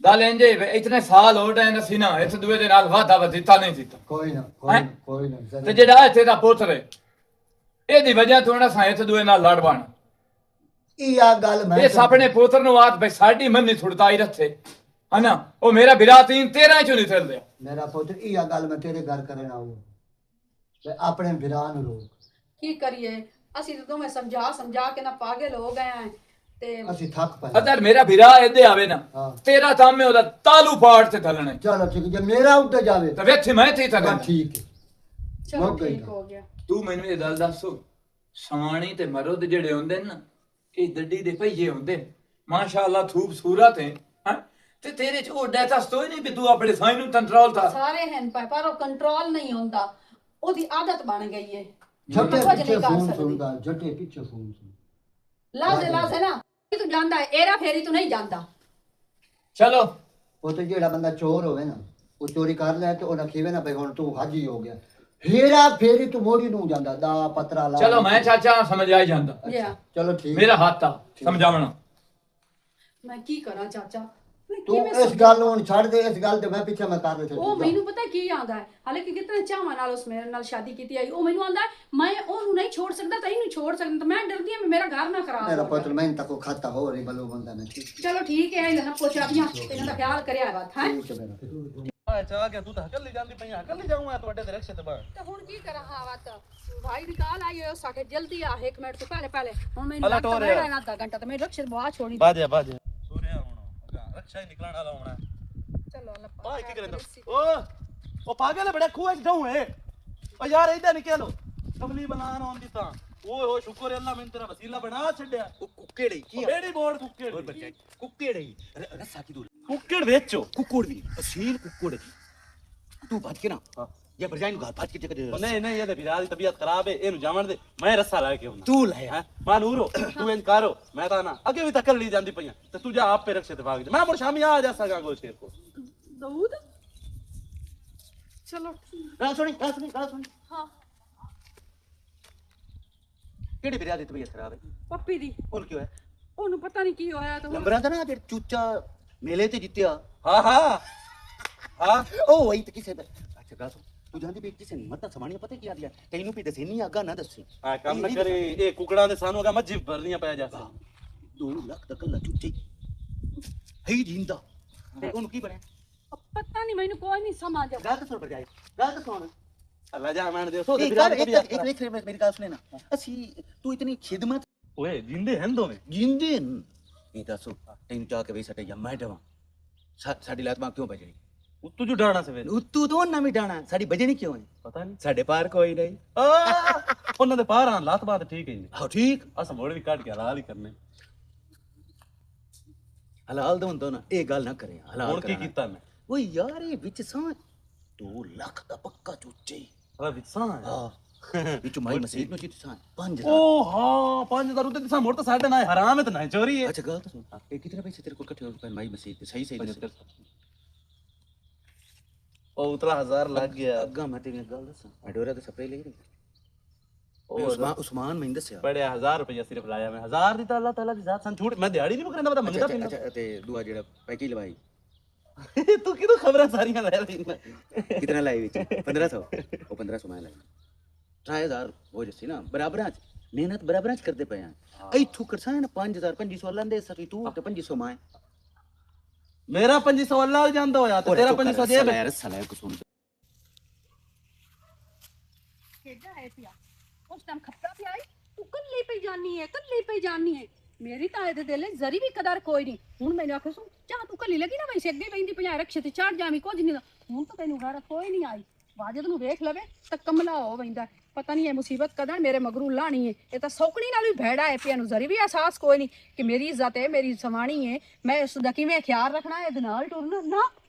ਗੱਲ ਇੰਜੇ ਇਤਨੇ ਸਾਲ ਹੋ ਗਏ ਨੇ ਸੀ ਨਾ ਇਸ ਦੂਏ ਦੇ ਨਾਲ ਵਾਦਾ ਵਦੀਤਾ ਨਹੀਂ ਦਿੱਤਾ कोई ना हैं? कोई ना ਤੇ ਜਿਹੜਾ ਇੱਥੇ ਦਾ ਪੁੱਤਰ ਹੈ ਇਹਦੀ ਵਜ੍ਹਾ ਤੋਂ ਨਾ ਸਾਂ ਇਸ ਦੂਏ ਨਾਲ ਲੜ ਬਣ या गल मैं ਇਹ ਆਪਣੇ ਪੁੱਤਰ ਨੂੰ ਆਤ ਬਈ ਸਾਡੀ ਮੰਨੀ ਛੁੜਤਾਈ ਰੱਖੇ ਹਨਾ ਉਹ ਮੇਰਾ ਬਿਰਾ 13 ਚੋਂ ਨਿਕਲ ਲਿਆ मेरा पुत्र या गल मैं तेरे घर करना आऊं ते अपने विरान रोक ਕੀ ਕਰੀਏ ਅਸੀਂ ਤਾਂ ਦੋਵੇਂ ਸਮਝਾ ਕੇ ਨਾ ਪਾਗਲ ਹੋ ਗਏ ਆਂ ਤੇ ਅਸੀਂ ਥੱਕ ਪਏ ਅਦਰ ਮੇਰਾ ਬਿਰਾ ਇੱਦੇ ਆਵੇ ਨਾ ਹਾਂ। ਤੇਰਾ ਕੰਮ ਹੈ ਉਹਦਾ ਤਾਲੂ ਪਾੜ ਤੇ ਥਲਣੇ चलो ठीक है जब मेरा उठे जावे ਤੇ ਵੇਖੀ ਮੈਂ ਤੇ ਥਲਣਾ बस ठीक है ਚਲੋ ਮੁੱਕ ਗਈ ਠੀਕ ਹੋ ਗਿਆ ਤੂੰ ਮੈਨੂੰ ਇਹ ਗੱਲ ਦੱਸੋ ਸਾਣੀ ਤੇ ਮਰਦ ਜਿਹੜੇ ਹੁੰਦੇ ਨੇ ਨਾ ਇਹ ਡੱਡੀ ਦੇ ਭਈਏ ਹੁੰਦੇ ਨੇ ਮਾਸ਼ਾਅੱਲਾ ਖੂਬਸੂਰਤ ਹੈ ਹੈਂ? ਤੇ ਤੇਰੇ ਚ ਉਹ ਡੈਥਾ ਸਤੋਈ ਨਹੀਂ ਵੀ ਤੂੰ ਆਪਣੇ ਸਾਈ ਨੂੰ ਕੰਟਰੋਲ ਕਰ ਸਾਰੇ ਹਨ ਪਰ ਉਹ ਕੰਟਰੋਲ ਨਹੀਂ ਹੁੰਦਾ ਉਹਦੀ ਆਦਤ ਬਣ ਗਈ ਹੈ झटे कुछ नहीं पीछे कर फोन सकती। सुनता झटे पीछे फोन सुन ਲਾਜ਼ੇ ਨਾ ਤੂੰ ਜਾਂਦਾ ਹੈ ਏਰਾ ਫੇਰੀ ਤੂੰ ਨਹੀਂ ਜਾਂਦਾ ਚਲੋ ਉਹ ਤੇ ਜਿਹੜਾ ਬੰਦਾ ਚੋਰ ਹੋਵੇ ਨਾ ਉਹ ਚੋਰੀ ਕਰ ਲੈ ਤੇ ਉਹਨਾਂ ਖੀਵੇ ਨਾ ਭਈ ਹੁਣ ਤੂੰ ਹਾਜੀ ਹੋ ਗਿਆ ਹੀਰਾ ਫੇਰੀ ਤੂੰ ਮੋੜੀ ਨੂੰ ਜਾਂਦਾ ਦਾ ਪਤਰਾ ਲਾ ਚਲੋ ਮੈਂ ਚਾਚਾ ਸਮਝ ਆ ਜਾਂਦਾ ਯਾ ਚਲੋ ਠੀਕ ਮੇਰਾ ਹੱਥ ਆ ਸਮਝਾਵਣਾ ਮੈਂ ਕੀ ਕਰਾਂ ਚਾਚਾ ਮੈਂ ਤੂੰ ਕਿਵੇਂ ਇਸ ਗੱਲ ਨੂੰ ਹੁਣ ਛੱਡ ਦੇ ਇਸ ਗੱਲ ਤੇ ਮੈਂ ਪਿੱਛੇ ਮੈਂ ਕਰ ਰਿਹਾ ਉਹ ਮੈਨੂੰ ਪਤਾ ਕੀ ਆਂਦਾ ਹੈ ਹਾਲਾਂਕਿ ਕਿਤਨੇ ਚਾਹਾਂ ਨਾਲ ਉਸ ਮੇਰੇ ਨਾਲ ਸ਼ਾਦੀ ਕੀਤੀ ਆਈ ਉਹ ਮੈਨੂੰ ਆਂਦਾ ਮੈਂ ਉਹਨੂੰ ਨਹੀਂ ਛੋੜ ਸਕਦਾ ਤੈਨੂੰ ਛੋੜ ਸਕਦਾ ਤਾਂ ਮੈਂ ਡਰਦੀ ਹਾਂ ਮੇਰਾ ਘਰ ਨਾ ਖਰਾਬ ਮੇਰਾ ਹੋ ਪੁੱਤਰ ਮੈਂ ਤੱਕ ਖਾਤਾ ਹੋ ਰਹੀ ਬਲੋ ਬੰਦਾ ਨਾ ਠੀਕ ਚਲੋ ਠੀਕ ਹੈ ਇਹਨਾਂ ਪੋਚਾਦੀਆਂ ਇਹਨਾਂ ਦਾ ਖਿਆਲ ਕਰਿਆ ਬਾਤ ਹੈ ਠੀਕ ਹੈ ਮੇਰਾ ਚਾ ਗਿਆ ਤੂੰ ਤਾਂ ਹਕਲ ਜਾਂਦੀ ਪਈ ਹਕਲ ਨਹੀਂ ਜਾਊਂਗਾ ਤੁਹਾਡੇ ਦੇ ਰਕਸ਼ੇ ਤੇ ਬਾਹਰ ਤੇ ਹੁਣ ਕੀ ਕਰਾਂ ਹਾਂ ਬਾਤ ਭਾਈ ਦੀ ਕਾਲ ਆਈ ਹੋਇਆ ਸਾਕੇ ਜਲਦੀ ਆ 1 ਮਿੰਟ ਤੋਂ ਪਹਿਲੇ ਹੁਣ ਮੈਨੂੰ ਅਲਾ ਲੱਗਦਾ ਟੋਰ ਮੇਰਾ ਨਾ ਅੱਧਾ ਘੰਟਾ ਤੇ ਮੈਂ ਰਕਸ਼ੇ ਬਾਹਰ ਛੋੜੀ ਬਾਜਿਆ ਸੋਰਿਆ ਹੁਣ ਰਕਸ਼ਾ ਹੀ ਨਿਕਲਣ ਵਾਲਾ ਹੋਣਾ ਚਲੋ ਅੱਲਾ ਓਏ ਕੀ ਕਰਦਾ ਉਹ ਪਾਗਲ ਹੈ ਬੜਾ ਖੂਹ ਚ ਜਾਉਂ ਹੈ ਓ ਯਾਰ ਇਦਾਂ ਨਿਕਲੋ ਕਮਲੀ ਬਣਾਉਣ ਆਉਂਦੀ ਤਾਂ ਓਏ ਹੋ ਸ਼ੁਕਰ ਹੈ ਅੱਲਾ ਮੈਨੂੰ ਤੇਰਾ ਵਸੀਲਾ ਬਣਾ ਛੱਡਿਆ ਕੁੱਕੜ ਕੀ ਬੇੜੀ ਬੋੜ ਕੁੱਕੜ ਹੋਰ ਬੱਚਾ ਕੁੱਕੜ ਰੱਸਾ ਕੀ ਦੂਰ ਕੁੱਕੜ ਵੇਚੋ ਕੁੱਕੜ ਵੀ ਅਸੀਲ ਕੁੱਕੜ ਤੂੰ ਭੱਜ ਕੇ ਨਾ ਇਹ ਬਰਜਾਈ ਨੂੰ ਘਰ ਭੱਜ ਕੇ ਜਗ੍ਹਾ ਦੇ ਨਹੀਂ ਇਹਦੇ ਵੀਰਾ ਦੀ ਤਬੀਅਤ ਖਰਾਬ ਹੈ ਇਹਨੂੰ ਜਾਵਣ ਦੇ ਮੈਂ ਰੱਸਾ ਲੈ ਕੇ ਆਉਣਾ ਤੂੰ ਲੈ ਹੈ ਮਾਨੂਰੋ ਤੂੰ ਇਨਕਾਰੋ ਮੈਂ ਤਾਂ ਨਾ ਅੱਗੇ ਵੀ ਤੱਕਰ ਲਈ ਜਾਂਦੀ ਪਈਆਂ ਤੇ ਤੂੰ ਜਾ ਆਪ ਪੇ ਰਕਸ਼ੇ ਤੇ ਭਾਗ ਜਾ ਮੈਂ ਮੁੜ ਸ਼ਾਮੀ ਆ ਜਾ ਸਕਾਂ ਕੋਈ ਸ਼ੇਰ ਕੋ ਦਊਦ ਚਲੋ ਗੱਲ ਸੁਣੀ ਹਾਂ ਕਿਹੜੀ ਬਰਜਾਈ ਦੀ ਤਬੀਅਤ ਖਰਾਬ ਹੈ ਪੱਪੀ ਦੀ ਹੋਰ ਕੀ ਹੋਇਆ ਉਹਨੂੰ ਪਤਾ ਨਹੀਂ ਕੀ ਹੋਇਆ ਤਾਂ ਨੰਬਰਾਂ ਦਾ ਨਾ ਜਿਹੜਾ ਚੂਚਾ ਮੇਲੇ ਤੇ ਜਿੱਤਿਆ ਹਾਂ ਉਹ ਵਹੀ ਤੇ ਕਿਸੇ ਦਾ ਅੱਛਾ ਗੱਲ ਸੁਣ ਤੂੰ ਜਾਂਦੀ ਵੀ ਕਿਸੇ ਨੇ ਮਰਦਾ ਸਮਾਣੀਆਂ ਪਤਾ ਕੀ ਆਦੀਆਂ ਤੈਨੂੰ ਵੀ ਦੱਸੇ ਨਹੀਂ ਆਗਾ ਨਾ ਦੱਸੇ ਆ ਕੰਮ ਨਾ ਕਰੇ ਇਹ ਕੁਕੜਾਂ ਦੇ ਸਾਨੂੰ ਅਗਾ ਮੱਝੀ ਭਰਨੀਆਂ ਪੈ ਜਾ 2 ਲੱਖ ਦਾ ਕੱਲਾ ਚੂਚੇ ਹੀ ਜਿੰਦਾ ਤੇ ਉਹਨੂੰ ਕੀ ਬਣਿਆ ਪਤਾ ਨਹੀਂ ਮੈਨੂੰ ਕੋਈ ਨਹੀਂ ਸਮਝ ਆ ਗੱਲ ਤਾਂ ਸੁਣ ਬਰਜਾਈ ਗੱਲ ਤਾਂ ਸੁਣ अल्लाह जा मान दे सो एक देख मेरी गल सुने ना ਅਸੀਂ ਤੂੰ इतनी खिदमत ओए जिंदे हैं दोवें ਜਿੰਦੇ ਇਹ ਦੱਸੋ ਤੈਨੂੰ ਚਾਹ ਕੇ ਵੀ ਸਟੇ ਜਾਂ ਮੈਂ ਡਵਾਂ ਸਾਡੀ ਲਾਤ ਮਾਂ ਕਿਉਂ ਬਜਣੀ उत्तू जो डाना सवेरे ਉੱਤੂ ਤੋਂ ਨਾ ਵੀ ਡਾਣਾ ਸਾਡੀ ਬਜਣੀ ਕਿਉਂ ਹੈ पता नहीं ਸਾਡੇ ਪਾਰ ਕੋਈ ਨਹੀਂ ਉਹਨਾਂ ਦੇ ਪਾਰ ਆਣ ਲਾਤ ਬਾਤ ਠੀਕ ਹੈ ਜੀ ਆਹ ਠੀਕ ਅਸਾਂ ਮੋੜ ਵੀ ਕੱਢ ਕੇ ਹਲਾਲ ਹੀ ਕਰਨੇ ਹਲਾਲ ਦਾ ਹੁੰਦਾ ਨਾ ਇਹ ਗੱਲ ਨਾ ਕਰੇ ਹਲਾਲ ਹੁਣ ਕੀ ਕੀਤਾ ਮੈਂ ਓ ਯਾਰ ਇਹ ਵਿੱਚ ਸਾਂ 2 ਲੱਖ ਦਾ ਪੱਕਾ ਚੁੱਚੇ ਅਲਾ ਵਿਸਾਂ ਹਾਂ ਵਿੱਚ ਮਾਈ ਮਸੀਤ ਨੂੰ ਜਿੱਤ ਸਾਂ 5000 ओ हाँ 5000 रुपए दिसा मोड़ तो साढ़े ना हराम है तो ना चोरी है अच्छा गलत सुन ये कितने पैसे तेरे को इकट्ठे हो गए माई मसीत सही सही ओ उतला 1000 लग गया अग्गा मैं तेरी गल दसा अडोरा तो स्प्रे ले रही उस्मान मैं दसया बड़े 1000 रुपया सिर्फ लाया मैं 1000 दी तो अल्लाह ताला दी जात सन छूट मैं दिहाड़ी नहीं करना पता मंगदा पिंदा अच्छा ते दुआ जेड़ा पैकी लवाई तू किदो खबरां सारियां ले रही कितना लाई विच 1500 ओ 1500 मैं लाई 3000 हो जसी ना बराबर मेहनत बराबर करते पे हैं इथू करसा ना 5000 2500 लंदे सकी तू ते 2500 मैं मेरा 2500 अल्लाह जानदा होया तो तेरा 2500 दे यार सलाह को सुन ਖੇਡਾ ਹੈ ਪਿਆ ਉਸ ਟਾਈਮ ਖੱਪਾ ਪਿਆ ਈ ਤੂੰ ਕੱਲੀ ਪਈ ਜਾਨੀ ਹੈ ਮੇਰੀ ਤਾਂ ਇਹਦੇ ਦਿਲ ਜ਼ਰੀ ਵੀ ਕਦਰ ਕੋਈ ਨਹੀਂ ਹੁਣ ਮੈਨੂੰ ਆਖੇ ਸੁਣ ਚਾਹ ਤੂੰ ਕੱਲੀ ਲੱਗੀ ਨਾ ਵੈਸੇ ਅੱਗੇ ਪੈਂਦੀ 50 ਰਕਸ਼ੇ ਤੇ ਚੜ ਜਾਵੀਂ ਕੁਝ ਨਹੀਂ ਹੁਣ ਤਾਂ ਤੈਨੂੰ ਘਰ ਕੋਈ ਨਹੀਂ ਆਈ ਵਾਜਦ ਨੂੰ ਵੇਖ ਲਵੇ ਤਾਂ ਕਮਲਾ ਹੋ ਵੈਂਦਾ ਪਤਾ ਨਹੀਂ ਇਹ ਮੁਸੀਬਤ ਕਦਾਂ ਮੇਰੇ ਮਗਰੂ ਲਾਣੀ ਹੈ ਇਹ ਤਾਂ ਸੌਕਣੀ ਨਾਲ ਵੀ ਭੈੜਾ ਹੈ ਪਿਆ ਨੂੰ ਜ਼ਰੀ ਵੀ ਅਹਿਸਾਸ ਕੋਈ ਨਹੀਂ ਕਿ ਮੇਰੀ ਇੱਜ਼ਤ ਹੈ ਮੇਰੀ ਸਮਾਣੀ ਹੈ ਮੈਂ ਇਸ ਦਾ ਕਿਵੇਂ ਖਿਆਲ ਰੱਖਣਾ ਹੈ ਇਹਦੇ ਨਾਲ ਟੁਰਨਾ ਨਾ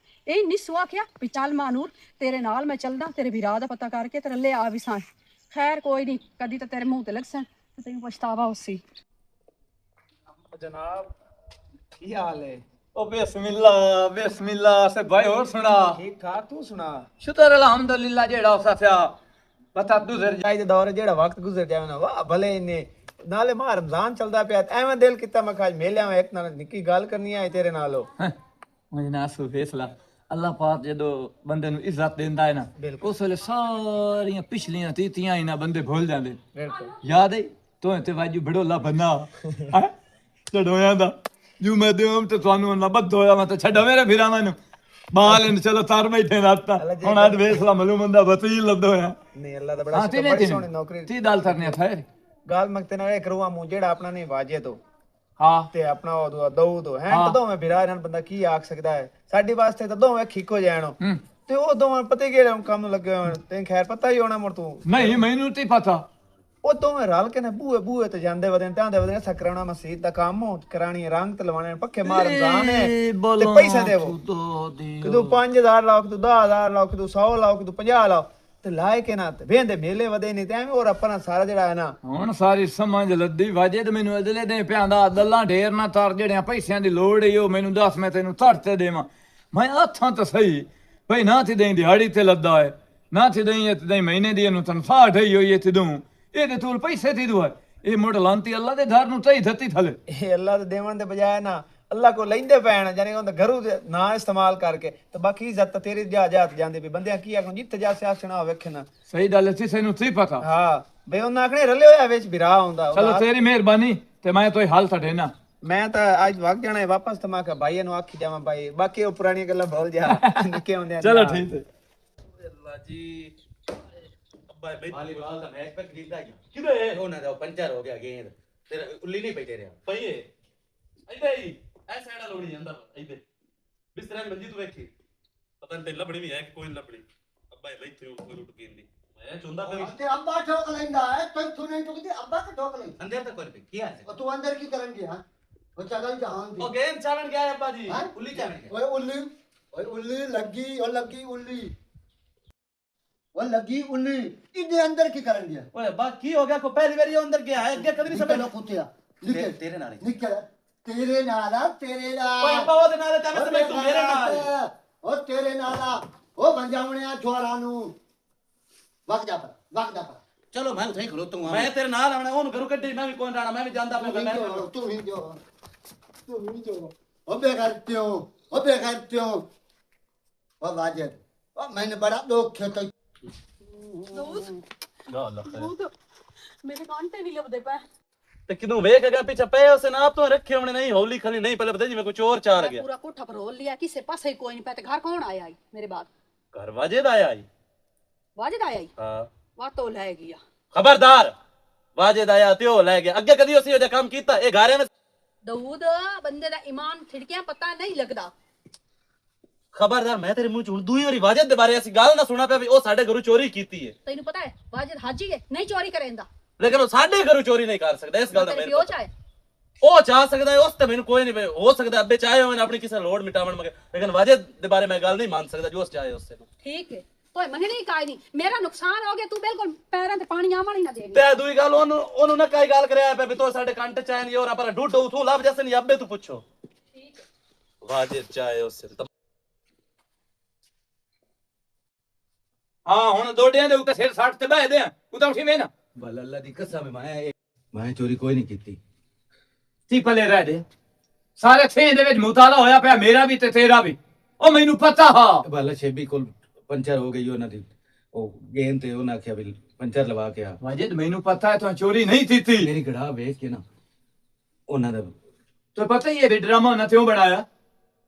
ਇਹ ਨਿਸੂ ਆਖਿਆ ਵੀ ਚੱਲ ਮਾਨੂਰ ਤੇਰੇ ਨਾਲ ਮੈਂ ਚੱਲਦਾ ਤੇਰੇ ਵੀਰਾ ਦਾ ਪਤਾ ਕਰਕੇ ਤੇਰੇ ਲੈ ਆ ਵੀ ਸਾਂ ਖੈਰ ਕੋਈ ਨਹੀਂ ਕਦੀ ਤਾਂ ਤੇਰੇ ਮੂੰਹ ਤੇ ਲੱਗਸਣ ਤੇ ਤੈਨੂੰ ਪਛਤਾਵਾ ਹੋਸੀ जनाब की हाल है ओ बिस्मिल्लाह से भाई और सुना ठीक ठाक तू सुना शुक्र अल्हम्दुलिल्लाह जेड़ा उसा सा पता गुजर जाए दे दौर जेड़ा वक्त गुजर जाए ना वाह भले इन्ने नाले मां रमजान चलदा पिया एवें दिल किता मैं आज मेले में एक नाल निक्की गल करनी है तेरे नालो मुझे नासु फैसला अल्लाह पाक जदों बंदे नु इज्जत देंदा है ना उस वेले सारियां पिछलियां तीतियां इना बंदे भूल जांदे बिल्कुल याद है तो ते वाजू बड़ोला बन्ना है ਚੜੋਇਆਂ ਦਾ ਜੂ ਮੈਂ ਦਿਉਮ ਤੇ ਤੁਹਾਨੂੰ ਨਾ ਬੱਧ ਹੋਇਆ ਮੈਂ ਤਾਂ ਛੱਡਾ ਮੇਰੇ ਫਿਰਾਵਾਂ ਨੂੰ ਬਾਲ ਇਹਨੂੰ ਚਲੋ ਤਾਰ ਬੈਠੇ ਨਾਤਾ ਹੁਣ ਅੱਜ ਵੇਸਲਾ ਮਲੂਮ ਹੁੰਦਾ ਵਸੀਲ ਲੱਦ ਹੋਇਆ नहीं अल्लाह दा बड़ा शुक्र बड़ी सोहनी नौकरी ती दाल तरने था गाल मगते ना करवा मु जेड़ा अपना नहीं वाजे तो हाँ ते अपना ओ दो दो हैं तो दोवें बिरा ਇਹਨਾਂ ਬੰਦਾ ਕੀ ਆਖ ਸਕਦਾ ਹੈ ਸਾਡੀ ਵਾਸਤੇ ਤਾਂ ਦੋਵੇਂ ਖੀਕੋ ਜਾਣੋ ਤੇ ਉਹ ਦੋਵੇਂ ਪਤੇ ਕਿਹੜੇ ਕੰਮ ਨੂੰ ਲੱਗੇ ਹੋਣ ਤੇ ਖੈਰ ਪਤਾ ਹੀ ਹੋਣਾ ਮਰ ਤੂੰ नहीं मैनू ती पता ਉਹ ਦੋਵੇਂ ਰਲ ਕੇ ਨੇ ਬੂਏ ਤੇ ਜਾਂਦੇ ਵਦੇ ਟਾਂਦੇ ਵਦੇ ਸਕਰਾਉਣਾ ਮਸਜਿਦ ਦਾ ਕੰਮ ਕਰਾਣੀ ਰੰਗ ਤੇ ਲਵਾਣੇ ਪੱਕੇ ਮਾਰ ਰਮਜ਼ਾਨ ਹੈ ਤੇ ਪੈਸੇ ਦੇਵੋ ਕਦੋਂ 5000 ਲੱਖ ਤੂੰ 10000 ਲੱਖ ਤੂੰ 100 ਲੱਖ ਤੂੰ 50 ਲੱਖ ਤੇ ਲਾਇ ਕੇ ਨਾ ਤੇ ਵੇਂਦੇ ਮੇਲੇ ਵਦੇ ਨਹੀਂ ਤੇ ਐਵੇਂ ਹੋਰ ਆਪਣਾ ਸਾਰਾ ਜਿਹੜਾ ਹੈ ਨਾ ਹੁਣ ਸਾਰੀ ਸਮਝ ਲੱਦੀ ਵਾਜੇ ਤੇ ਮੈਨੂੰ ਅਦਲੇ ਦੇ ਪਿਆਂਦਾ ਦੱਲਾਂ ਢੇਰ ਨਾ ਤਰ ਜਿਹੜਿਆਂ ਪੈਸਿਆਂ ਦੀ ਲੋੜ ਈ ਉਹ ਮੈਨੂੰ ਦੱਸ ਮੈਂ ਤੈਨੂੰ ਧੜ ਤੇ ਦੇਵਾਂ ਮੈਂ ਹੱਥਾਂ ਤਾਂ ਸਹੀ ਭਈ ਨਾ ਤੇ ਦੇਂ ਦਿਹਾੜੀ ਤੇ ਲੱਦਾ ਹੈ ਨਾ ਤੇ ਦੇਂ ਤੇ ਮਹੀਨੇ ਦੀ ਇਹਨੂੰ ਤਨਖਾਹ ਢਈ ਹੋਈ ਤੇ ਦੂੰ ਇਹਦੇ ਤੂੰ ਪੈਸੇ ਦੀ ਦੁਆ ਇਹ ਮੁੜ ਲਾਂਤੀ ਅੱਲਾ ਦੇ ਘਰ ਨੂੰ ਤਈ ਧੱਤੀ ਥਲੇ ਇਹ ਅੱਲਾ ਦੇ ਦੇਵਣ ਦੇ ਬਜਾਏ ਨਾ ਅੱਲਾ ਕੋ ਲੈਂਦੇ ਪੈਣ ਜਾਨੇ ਉਹਦਾ ਘਰੂ ਨਾ ਇਸਤੇਮਾਲ ਕਰਕੇ ਤੇ ਬਾਕੀ ਇੱਜ਼ਤ ਤੇਰੀ ਜਾਤ ਜਾਂਦੇ ਵੀ ਬੰਦਿਆਂ ਕੀ ਆਖਣ ਜਿੱਥੇ ਜਾ ਸਿਆਸਣਾ ਵੇਖੇ ਨਾ ਸਹੀ ਗੱਲ ਸੀ ਸਾਨੂੰ ਤੀ ਪਤਾ ਹਾਂ ਬਈ ਉਹਨਾਂ ਆਖਣੇ ਰਲੇ ਹੋਇਆ ਵਿੱਚ ਵਿਰਾ ਹੁੰਦਾ ਚਲੋ ਤੇਰੀ ਮਿਹਰਬਾਨੀ ਤੇ ਮੈਂ ਤੋਈ ਹਾਲ ਤੁਹਾਡੇ ਨਾ ਮੈਂ ਤਾਂ ਅੱਜ ਵਗ ਜਾਣਾ ਹੈ ਵਾਪਸ ਤੇ ਮੈਂ ਕਿਹਾ ਭਾਈ ਨੂੰ ਆਖੀ ਜਾਵਾਂ ਭਾਈ ਬਾਕੀ ਉਹ ਪੁਰਾਣੀਆਂ ਗੱਲਾਂ ਭੁੱਲ ਜਾ ਨਿੱਕੇ ਹੁੰਦੇ ਚਲੋ ਠੀਕ ਹੈ ਅੱਲਾ ਜੀ ਅੱਬਾ ਬਈ वालीबॉल का मैच पे खरीदा गया ਕਿਦੇ वो ना तो पंचर हो गया गेंद तेरा उल्ली नहीं बैठे रहा ਪਈਏ ਇੱਥੇ ਹੀ ਐ ਸਾਈਡ ਲੋੜੀ ਜਾਂਦਾ ਇੱਥੇ ਬਿਸਤਰੇ ਮੰਜੀ ਤੂੰ ਵੇਖੀ ਪਤਾ ਨਹੀਂ ਤੇ ਲੱਭਣੀ ਵੀ ਹੈ ਕਿ ਕੋਈ ਲੱਭਣੀ ਅੱਬਾ ਇਹ ਇੱਥੇ ਉੱਪਰ ਉੱਟ ਗੇਂਦੀ ਮੈਂ ਚੁੰਦਾ ਪਿਆ ਤੇ ਅੱਬਾ ਠੋਕ ਲੈਂਦਾ ਹੈ ਤੂੰ ਨਹੀਂ ਠੋਕਦੀ ਅੱਬਾ ਕਿ ਠੋਕ ਲੈ अंदर तक कर किया है ਉਹ ਤੂੰ ਅੰਦਰ ਕੀ ਕਰਨ ਗਿਆ ਉਹ ਚਗਲ ਜਹਾਨ ਦੀ ਉਹ ਗੇਮ ਚਾਲਣ ਗਿਆ ਹੈ ਅੱਬਾ ਜੀ ਹੈਂ? उल्ली चल गया ਓਏ ਉੱਲੀ ਲੱਗੀ ਉੱਲੀ ਉਹ ਲੱਗੀ ਉੱਲੀ ਇਹਦੇ ਅੰਦਰ ਕੀ ਕਰਨ ਗਿਆ ਓਏ ਅੱਬਾ ਕੀ ਹੋ ਗਿਆ ਕੋ ਪਹਿਲੀ ਵਾਰੀ ਉਹ ਅੰਦਰ ਗਿਆ ਹੈ ਅੱਗੇ ਕਦੇ ਨਹੀਂ ਸਮਝ ਨਿਕਲ ਕੁੱਤਿਆ ਨਿਕਲ तेरे नाल ही। ਨਿਕਲ ਤੇਰੇ ਨਾਲ ਆ ਤੇਰੇ ਨਾਲ ਓਏ ਅੱਬਾ ਉਹਦੇ ਨਾਲ ਤਾਂ ਮੈਂ ਸਮਝ ਤੂੰ ਮੇਰੇ ਨਾਲ ਉਹ ਤੇਰੇ ਨਾਲ ਆ ਉਹ ਬੰਜਾਵਣਿਆ ਛੋਰਾ ਨੂੰ ਵਗ ਜਾ ਪਰ चलो मैं उठाई खलोता हूं ਮੈਂ ਤੇਰੇ ਨਾਲ ਆਉਣਾ ਉਹਨੂੰ ਘਰੋਂ ਕੱਢੀ ਮੈਂ ਵੀ ਕੌਣ ਜਾਣਾ ਮੈਂ ਵੀ ਜਾਂਦਾ ਪਿਆ ਮੈਂ ਤੂੰ ਹੀ ਜੋ ਉਹ ਬੇਗਰਤਿਓ ਉਹ ਵਾਜਦ ਉਹ ਮੈਨੂੰ ਬੜਾ ਦੁੱਖ ਹੈ ਤੇ ਮੇਰੇ ਕਾਂਟੇ ਨਹੀਂ ਲੱਭਦੇ ਪਏ ਤੇ ਕਿਦੋਂ ਵੇਖ ਗਿਆ ਪਿੱਛੇ ਪਏ ਉਸੇ ਨਾ ਆਪ ਤੋਂ ਰੱਖੇ ਹੋਣੇ ਨਹੀਂ ਹੌਲੀ ਖਲੀ ਨਹੀਂ ਪਹਿਲੇ ਪਤਾ ਜਿਵੇਂ ਕੋਈ ਚੋਰ ਚਾਰ ਗਿਆ पूरा कोठा पर रोल लिया किसे पास ही कोई नहीं पाते घर कौन आया आई मेरे बाद ਘਰ ਵਾਜੇ ਦਾ ਆਇਆ ਈ ਵਾਜਦ ਆਇਆ ਈ हाँ ਵਾ ਤੋ ਲੈ ਗਿਆ खबरदार वाजिद आया त्यो ले गया अगे कदी उसी वजह काम कीता ए घारे में ਦਊਦ ਬੰਦੇ ਦਾ ਈਮਾਨ ਥਿੜਕਿਆ ਪਤਾ ਨਹੀਂ ਲੱਗਦਾ खबरदार मैं तेरे मुंह च हुण दूई वारी वाजिद दे बारे ऐसी गल ना सुना पे भी ओ साडे घरों चोरी कीती है ਤੈਨੂੰ ਪਤਾ ਹੈ ਵਾਜਦ ਹਾਜੀ ਹੈ ਨਹੀਂ ਚੋਰੀ ਕਰੇਂਦਾ लेकिन ओ साडे घरों चोरी नहीं कर सकदा इस गल दा ਤੇਰੇ मेरे ਪਿਓ ਚਾਹੇ ओ चाह सकदा है उस ते मैनू कोई नहीं हो सकदा अब्बे चाहे होवे अपनी किसे लोड मिटावन मगर लेकिन वाजिद दे बारे में गल नहीं मान सकदा जो उस चाहे उससे ਠੀਕ ਹੈ ਤੋਏ ਮੰਗਣੀ ਕਾਇ ਨਹੀਂ ਮੇਰਾ ਨੁਕਸਾਨ ਹੋ ਗਿਆ ਤੂੰ ਬਿਲਕੁਲ ਪੈਰਾਂ ਤੇ ਪਾਣੀ ਆਵਣ ਹੀ ਨਾ ਦੇ ते दूई गल ओनु ना काई गल करया पे भी तो साडे कंट चाहे नहीं और पर डूडो तू लाभ जैसे नहीं अब्बे तू पूछो ਠੀਕ ਹੈ वाजिद चाहे उससे ਹਾਂ ਹੁਣ ਦੋਡਿਆਂ ਦੇ ਉੱਤੇ ਸਿਰ ਸੱਟ ਤੇ ਬਹਿਦੇ ਆ ਤੂੰ ਤਾਂ ਉਠੀ ਵੇ ਨਾ बल अल्लाह दी कसम है मैं चोरी कोई नहीं की ਤੀ ਪਲੇ ਰਹਿ ਦੇ ਸਾਰੇ ਥੇ ਦੇ ਵਿੱਚ ਮੁਤਾਲਾ ਹੋਇਆ ਪਿਆ ਮੇਰਾ ਵੀ ਤੇ ਤੇਰਾ ਵੀ ਉਹ ਮੈਨੂੰ ਪਤਾ ਹਾ बल शेबी को पंचर हो गई ਉਹਨਾਂ ਦੀ ਉਹ ਗੇਮ ਤੇ ਉਹਨਾਂ ਆਖਿਆ ਵੀ ਪੰਚਰ ਲਵਾ ਕੇ ਆ ਵਾਜਿਦ ਮੈਨੂੰ ਪਤਾ ਹੈ ਤੂੰ ਚੋਰੀ ਨਹੀਂ ਕੀਤੀ ਮੇਰੀ ਗੜਾ ਵੇਚ ਕੇ ਨਾ ਉਹਨਾਂ ਦਾ ਤੂੰ ਪਤਾ ਹੀ ਇਹ ਡਰਾਮਾ ਉਹਨਾਂ ਕਿਉਂ ਬਣਾਇਆ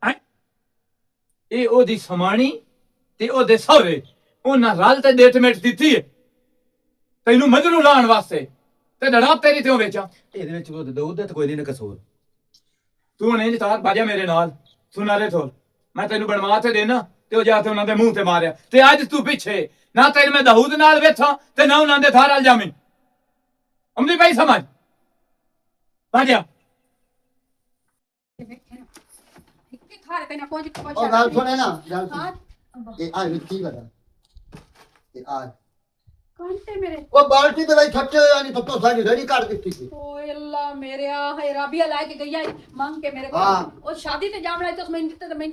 ਹੈਂ? ਇਹ ਉਹਦੀ ਸਮਾਣੀ ਤੇ ਉਹਦੇ ਸਹੁਰੇ ਉਹਨਾਂ ਰਲ ਤੇ ਡੇਟਮੇਟ ਦਿੱਤੀ ਹੈ ਤੈਨੂੰ ਮਜਰੂ ਲਾਉਣ ਵਾਸਤੇ ਤੇ ਡਰਾਪ ਤੇਰੀ ਤੇ ਵੇਚਾਂ ਇਹਦੇ ਵਿੱਚ ਉਹ ਦੁੱਧ ਦਾ ਕੋਈ ਨਹੀਂ ਨਾ ਕਸੂਰ ਤੂੰ ਨਹੀਂ ਜਤਾਰ ਬਾਜਾ ਮੇਰੇ ਨਾਲ ਸੁਨਾਰੇ ਥੋਲ ਮੈਂ ਤੈਨੂੰ ਬਣਵਾ ਤੇ ਦੇਣਾ ਤੇ ਉਹ ਜਾ ਕੇ ਉਹਨਾਂ ਦੇ ਮੂੰਹ ਤੇ ਮਾਰਿਆ ਤੇ ਅੱਜ ਤੂੰ ਪਿੱਛੇ ਨਾ ਤੈਨੂੰ ਮੈਂ ਦਹੂਦ ਨਾਲ ਵੇਥਾਂ ਤੇ ਨਾ ਉਹਨਾਂ ਦੇ ਥਾਰ ਵਾਲ ਜਾਮੀ ਅਮਲੀ ਭਾਈ ਸਮਝ ਬਾਜਾ ਕਿ ਖਾਰੇ ਤੇ ਨਾ ਪਹੁੰਚ ਉਹ ਗੱਲ ਸੁਣੇ ਨਾ ਗੱਲ ਹਾਂ ਸੁਣ। ਇਹ ਆ ਕੀ ਕਰਾ ਇਹ ਆ ਕੰਟੇ ਮੇਰੇ ਉਹ ਬਾਲਟੀ ਦੇ ਵਿੱਚ ਛੱਟੇ ਹੋਇਆ ਨਹੀਂ ਪੱਤੋ ਸਾਡੀ ਰੇੜੀ ਕੱਢ ਦਿੱਤੀ ਸੀ ਓਏ ਅੱਲਾ ਮੇਰਿਆ ਹੈ ਰਾਬੀਆ ਲੈ ਕੇ ਗਈ ਹੈ ਮੰਗ ਕੇ ਮੇਰੇ ਹਾਂ। ਕੋਲ ਉਹ ਸ਼ਾਦੀ ਤੇ ਜਾਵਣਾ ਤੇ ਮੈਨੂੰ ਦਿੱਤੇ ਤੇ ਮੈਂ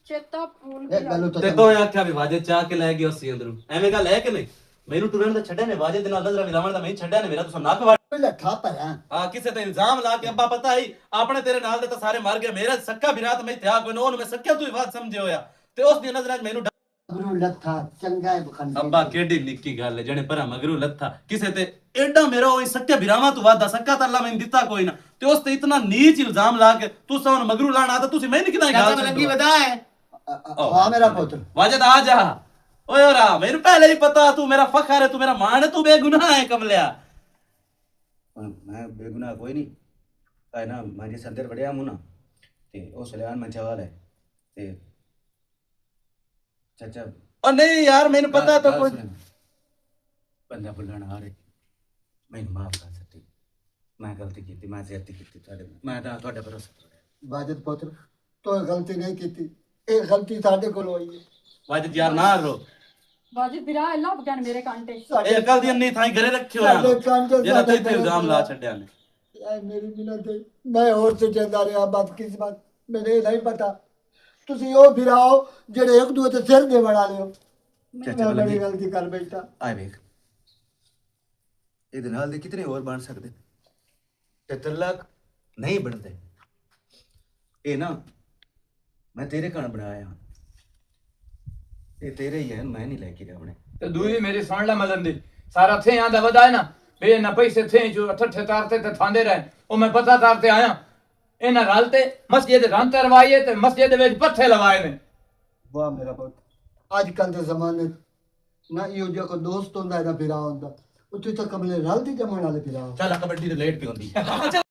ਚੇਤਾ ਭੁੱਲ ਇਹ ਗਿਆ ਗੱਲ ਤੇ ਤੋ ਆਖਿਆ ਵੀ ਵਾਜੇ ਚਾਹ ਕੇ ਲੈ ਗਿਆ ਉਸੇ ਅੰਦਰੋਂ ਐਵੇਂ ਗੱਲ ਹੈ ਕਿ ਨਹੀਂ ਮੈਨੂੰ ਟੁਰਨ ਦਾ ਛੱਡਿਆ ਨੇ ਵਾਜੇ ਦੇ ਨਾਲ ਨਜ਼ਰ ਮਿਲਾਵਣ ਦਾ ਮੈਂ ਛੱਡਿਆ ਨੇ ਮੇਰਾ ਤੁਸੀਂ ਨੱਕ ਵਾੜ ਲੱਠਾ ਪਰਾਂ ਆ ਕਿਸੇ ਤੇ ਇਲਜ਼ਾਮ ਲਾ ਕੇ ਅੱਬਾ ਪਤਾ ਹੀ ਆਪਣੇ ਤੇਰੇ ਨਾਲ ਦੇ ਤਾਂ ਸਾਰੇ ਮਰ ਗਏ ਮੇਰਾ ਸੱਕਾ ਵੀ ਰਾਤ ਮੈਂ ਥਿਆ ਕੋਈ ਨਾ ਉਹਨੂੰ ਮੈਂ ਸੱਕਿਆ ਤੂੰ ਹੀ ਬਾਤ ਸਮਝੇ ਹੋਇਆ ਤੇ ਉਸ ਦੀ ਨਜ਼ਰਾਂ 'ਚ ਮੈਨੂੰ ਗੁਰੂ ਲੱਥਾ ਚੰਗਾ ਹੈ ਬਖੰਡ ਅੱਬਾ ਕਿਹੜੀ ਨਿੱਕੀ ਗੱਲ ਹੈ ਜਣੇ ਭਰਾ ਮਗਰੂ ਲੱਥਾ ਕਿਸੇ ਤੇ ਐਡਾ ਮੇਰਾ ਉਹ ਸੱਕਿਆ ਵਿਰਾਵਾਂ ਤੋਂ ਵਾਦਾ ਸੱਕਾ ਤਾਂ ਅੱਲਾ ਮੈਨੂੰ ਦਿੱਤਾ ਕੋਈ ਨਾ ਤੇ ਉਸ ਤੇ ਇਤਨਾ ਨੀਚ ਇਲਜ਼ਾਮ ਲਾ ਕੇ ਤੂੰ ਸੌਨ ਮਗਰੂ ਲਾਣਾ ਤਾਂ ਤੁਸੀਂ ਮੈਨੂੰ ਕਿਦਾਂ ਗੱਲ ਲੱਗੀ ਵਧਾ ਹੈ ਆ ਮੇਰਾ ਪੁੱਤਰ ਵਾਜਦ ਆ ਜਾ ਓਏ ਓਰਾ ਮੈਨੂੰ ਪਹਿਲੇ ਹੀ ਪਤਾ ਤੂੰ ਮੇਰਾ ਫਖਰ ਹੈ ਤੂੰ ਮੇਰਾ ਮਾਣ ਹੈ ਤੂੰ ਬੇਗੁਨਾਹ ਹੈ ਕਮਲਿਆ ਮੈਂ ਬੇਗੁਨਾਹ ਕੋਈ ਨਹੀਂ ਆਏ ਨਾ ਮੈਂ ਜਿਸ ਅੰਦਰ ਵੜਿਆ ਮੂੰ ਨਾ ਤੇ ਉਹ ਸਲਿਆਨ ਮੰਚਾਵਾਲ ਹੈ ਤੇ ਚਾਚਾ ਓ ਨਹੀਂ ਯਾਰ ਮੈਨੂੰ ਪਤਾ ਤਾਂ ਕੋਈ ਬੰਦਾ ਬੁਲਾਣ ਆ ਰਹੇ ਮੈਨੂੰ ਮਾਫ ਕਰ ਸਕਤੀ ਮੈਂ ਗਲਤੀ ਕੀਤੀ ਮੈਂ ਜ਼ਿਆਦਤੀ ਕੀਤੀ ਤੁਹਾਡੇ ਮੈਂ ਤਾਂ ਤੁਹਾਡੇ ਭਰੋਸੇ ਤੋੜਿਆ ਬਾਜਦ ਪੁੱਤਰ ਤੂੰ ਗਲਤੀ ਨਹੀਂ ਕੀਤੀ ਇਹ ਗਲਤੀ ਸਾਡੇ ਕੋਲ ਹੋਈ ਹੈ ਵਾਜਦ ਯਾਰ ਨਾ ਰੋ ਬਾਜੀ ਬਿਰਾ ਲੱਭ ਗਏ ਨੇ ਮੇਰੇ ਕੰਟੇ ਇਹ ਅਕਲ ਦੀ ਅੰਨੀ ਥਾਈ ਘਰੇ ਰੱਖਿਓ ਸਾਡੇ ਕੰਨ ਜਿਹੜਾ ਤੇ ਇੱਥੇ ਇਲਜ਼ਾਮ ਲਾ ਛੱਡਿਆ ਨੇ ਯਾਰ ਮੇਰੀ ਮਿਹਨਤ ਹੈ ਮੈਂ ਹੋਰ ਤੇ ਜਾਂਦਾ ਰਿਹਾ ਬਦਕਿਸਮਤ ਮੈਨੂੰ ਇਹ ਨਹੀਂ ਪਤਾ ਤੁਸੀਂ ਉਹ ਫਿਰਾਓ ਜਿਹੜੇ ਇੱਕ ਦੂਜੇ ਤੇ ਸਿਰ ਦੇ ਬਣਾ ਲਿਓ ਮੈਂ ਬੜੀ ਗਲਤੀ ਕਰ ਬੈਠਾ ਆਏ ਵੇਖ ਇਹਦੇ ਨਾਲ ਦੇ ਕਿਤਨੇ ਹੋਰ ਬਣ ਸਕਦੇ ਤੇ ਤਲਾਕ ਨਹੀਂ ਬਣਦੇ ਇਹ ਨਾ ਮੈਂ ਤੇਰੇ ਕਾਰਨ ਬਣਾਇਆ ਇਹ ਤੇਰੇ ਹੀ ਹੈ ਮੈਂ ਨਹੀਂ ਲੈ ਕੇ ਜਾਵਣੇ ਤੇ ਦੂਈ ਮੇਰੀ ਸੁਣ ਲੈ ਮਦਨ ਦੀ ਸਾਰਾ ਥੇ ਆਂਦਾ ਵਧਾਏ ਨਾ ਬੇ ਨਾ ਪੈਸੇ ਥੇ ਜੋ ਠੱਠੇ ਤਾਰਤੇ ਤੇ ਥਾਂਦੇ ਰਹੇ ਉਹ ਮੈਂ ਪਤਾ ਤਾਰਤੇ ਆਇਆ ਇਹਨਾਂ ਰਲ ਤੇ ਮਸਜਿਦ ਰੰਗ ਕਰਵਾਈਏ ਤੇ ਮਸਜਿਦ ਦੇ ਵਿੱਚ ਪੱਥੇ ਲਵਾਏ ਨੇ ਵਾਹ ਮੇਰਾ ਪੁੱਤ ਅੱਜ ਕੱਲ ਦੇ ਜ਼ਮਾਨੇ ਨਾ ਇਹੋ ਜਿਹਾ ਕੋਈ ਦੋਸਤ ਹੁੰਦਾ ਨਾ ਫਿਰਾ ਹੁੰਦਾ ਉੱਥੇ ਤਾਂ ਕਮਲੇ ਰਲ ਦੀ ਜਮਣ ਵਾਲੇ ਫਿਰਾ ਚੱਲ ਕਬੱਡੀ ਤੇ ਲੇਟ ਪਈ ਹੁੰਦੀ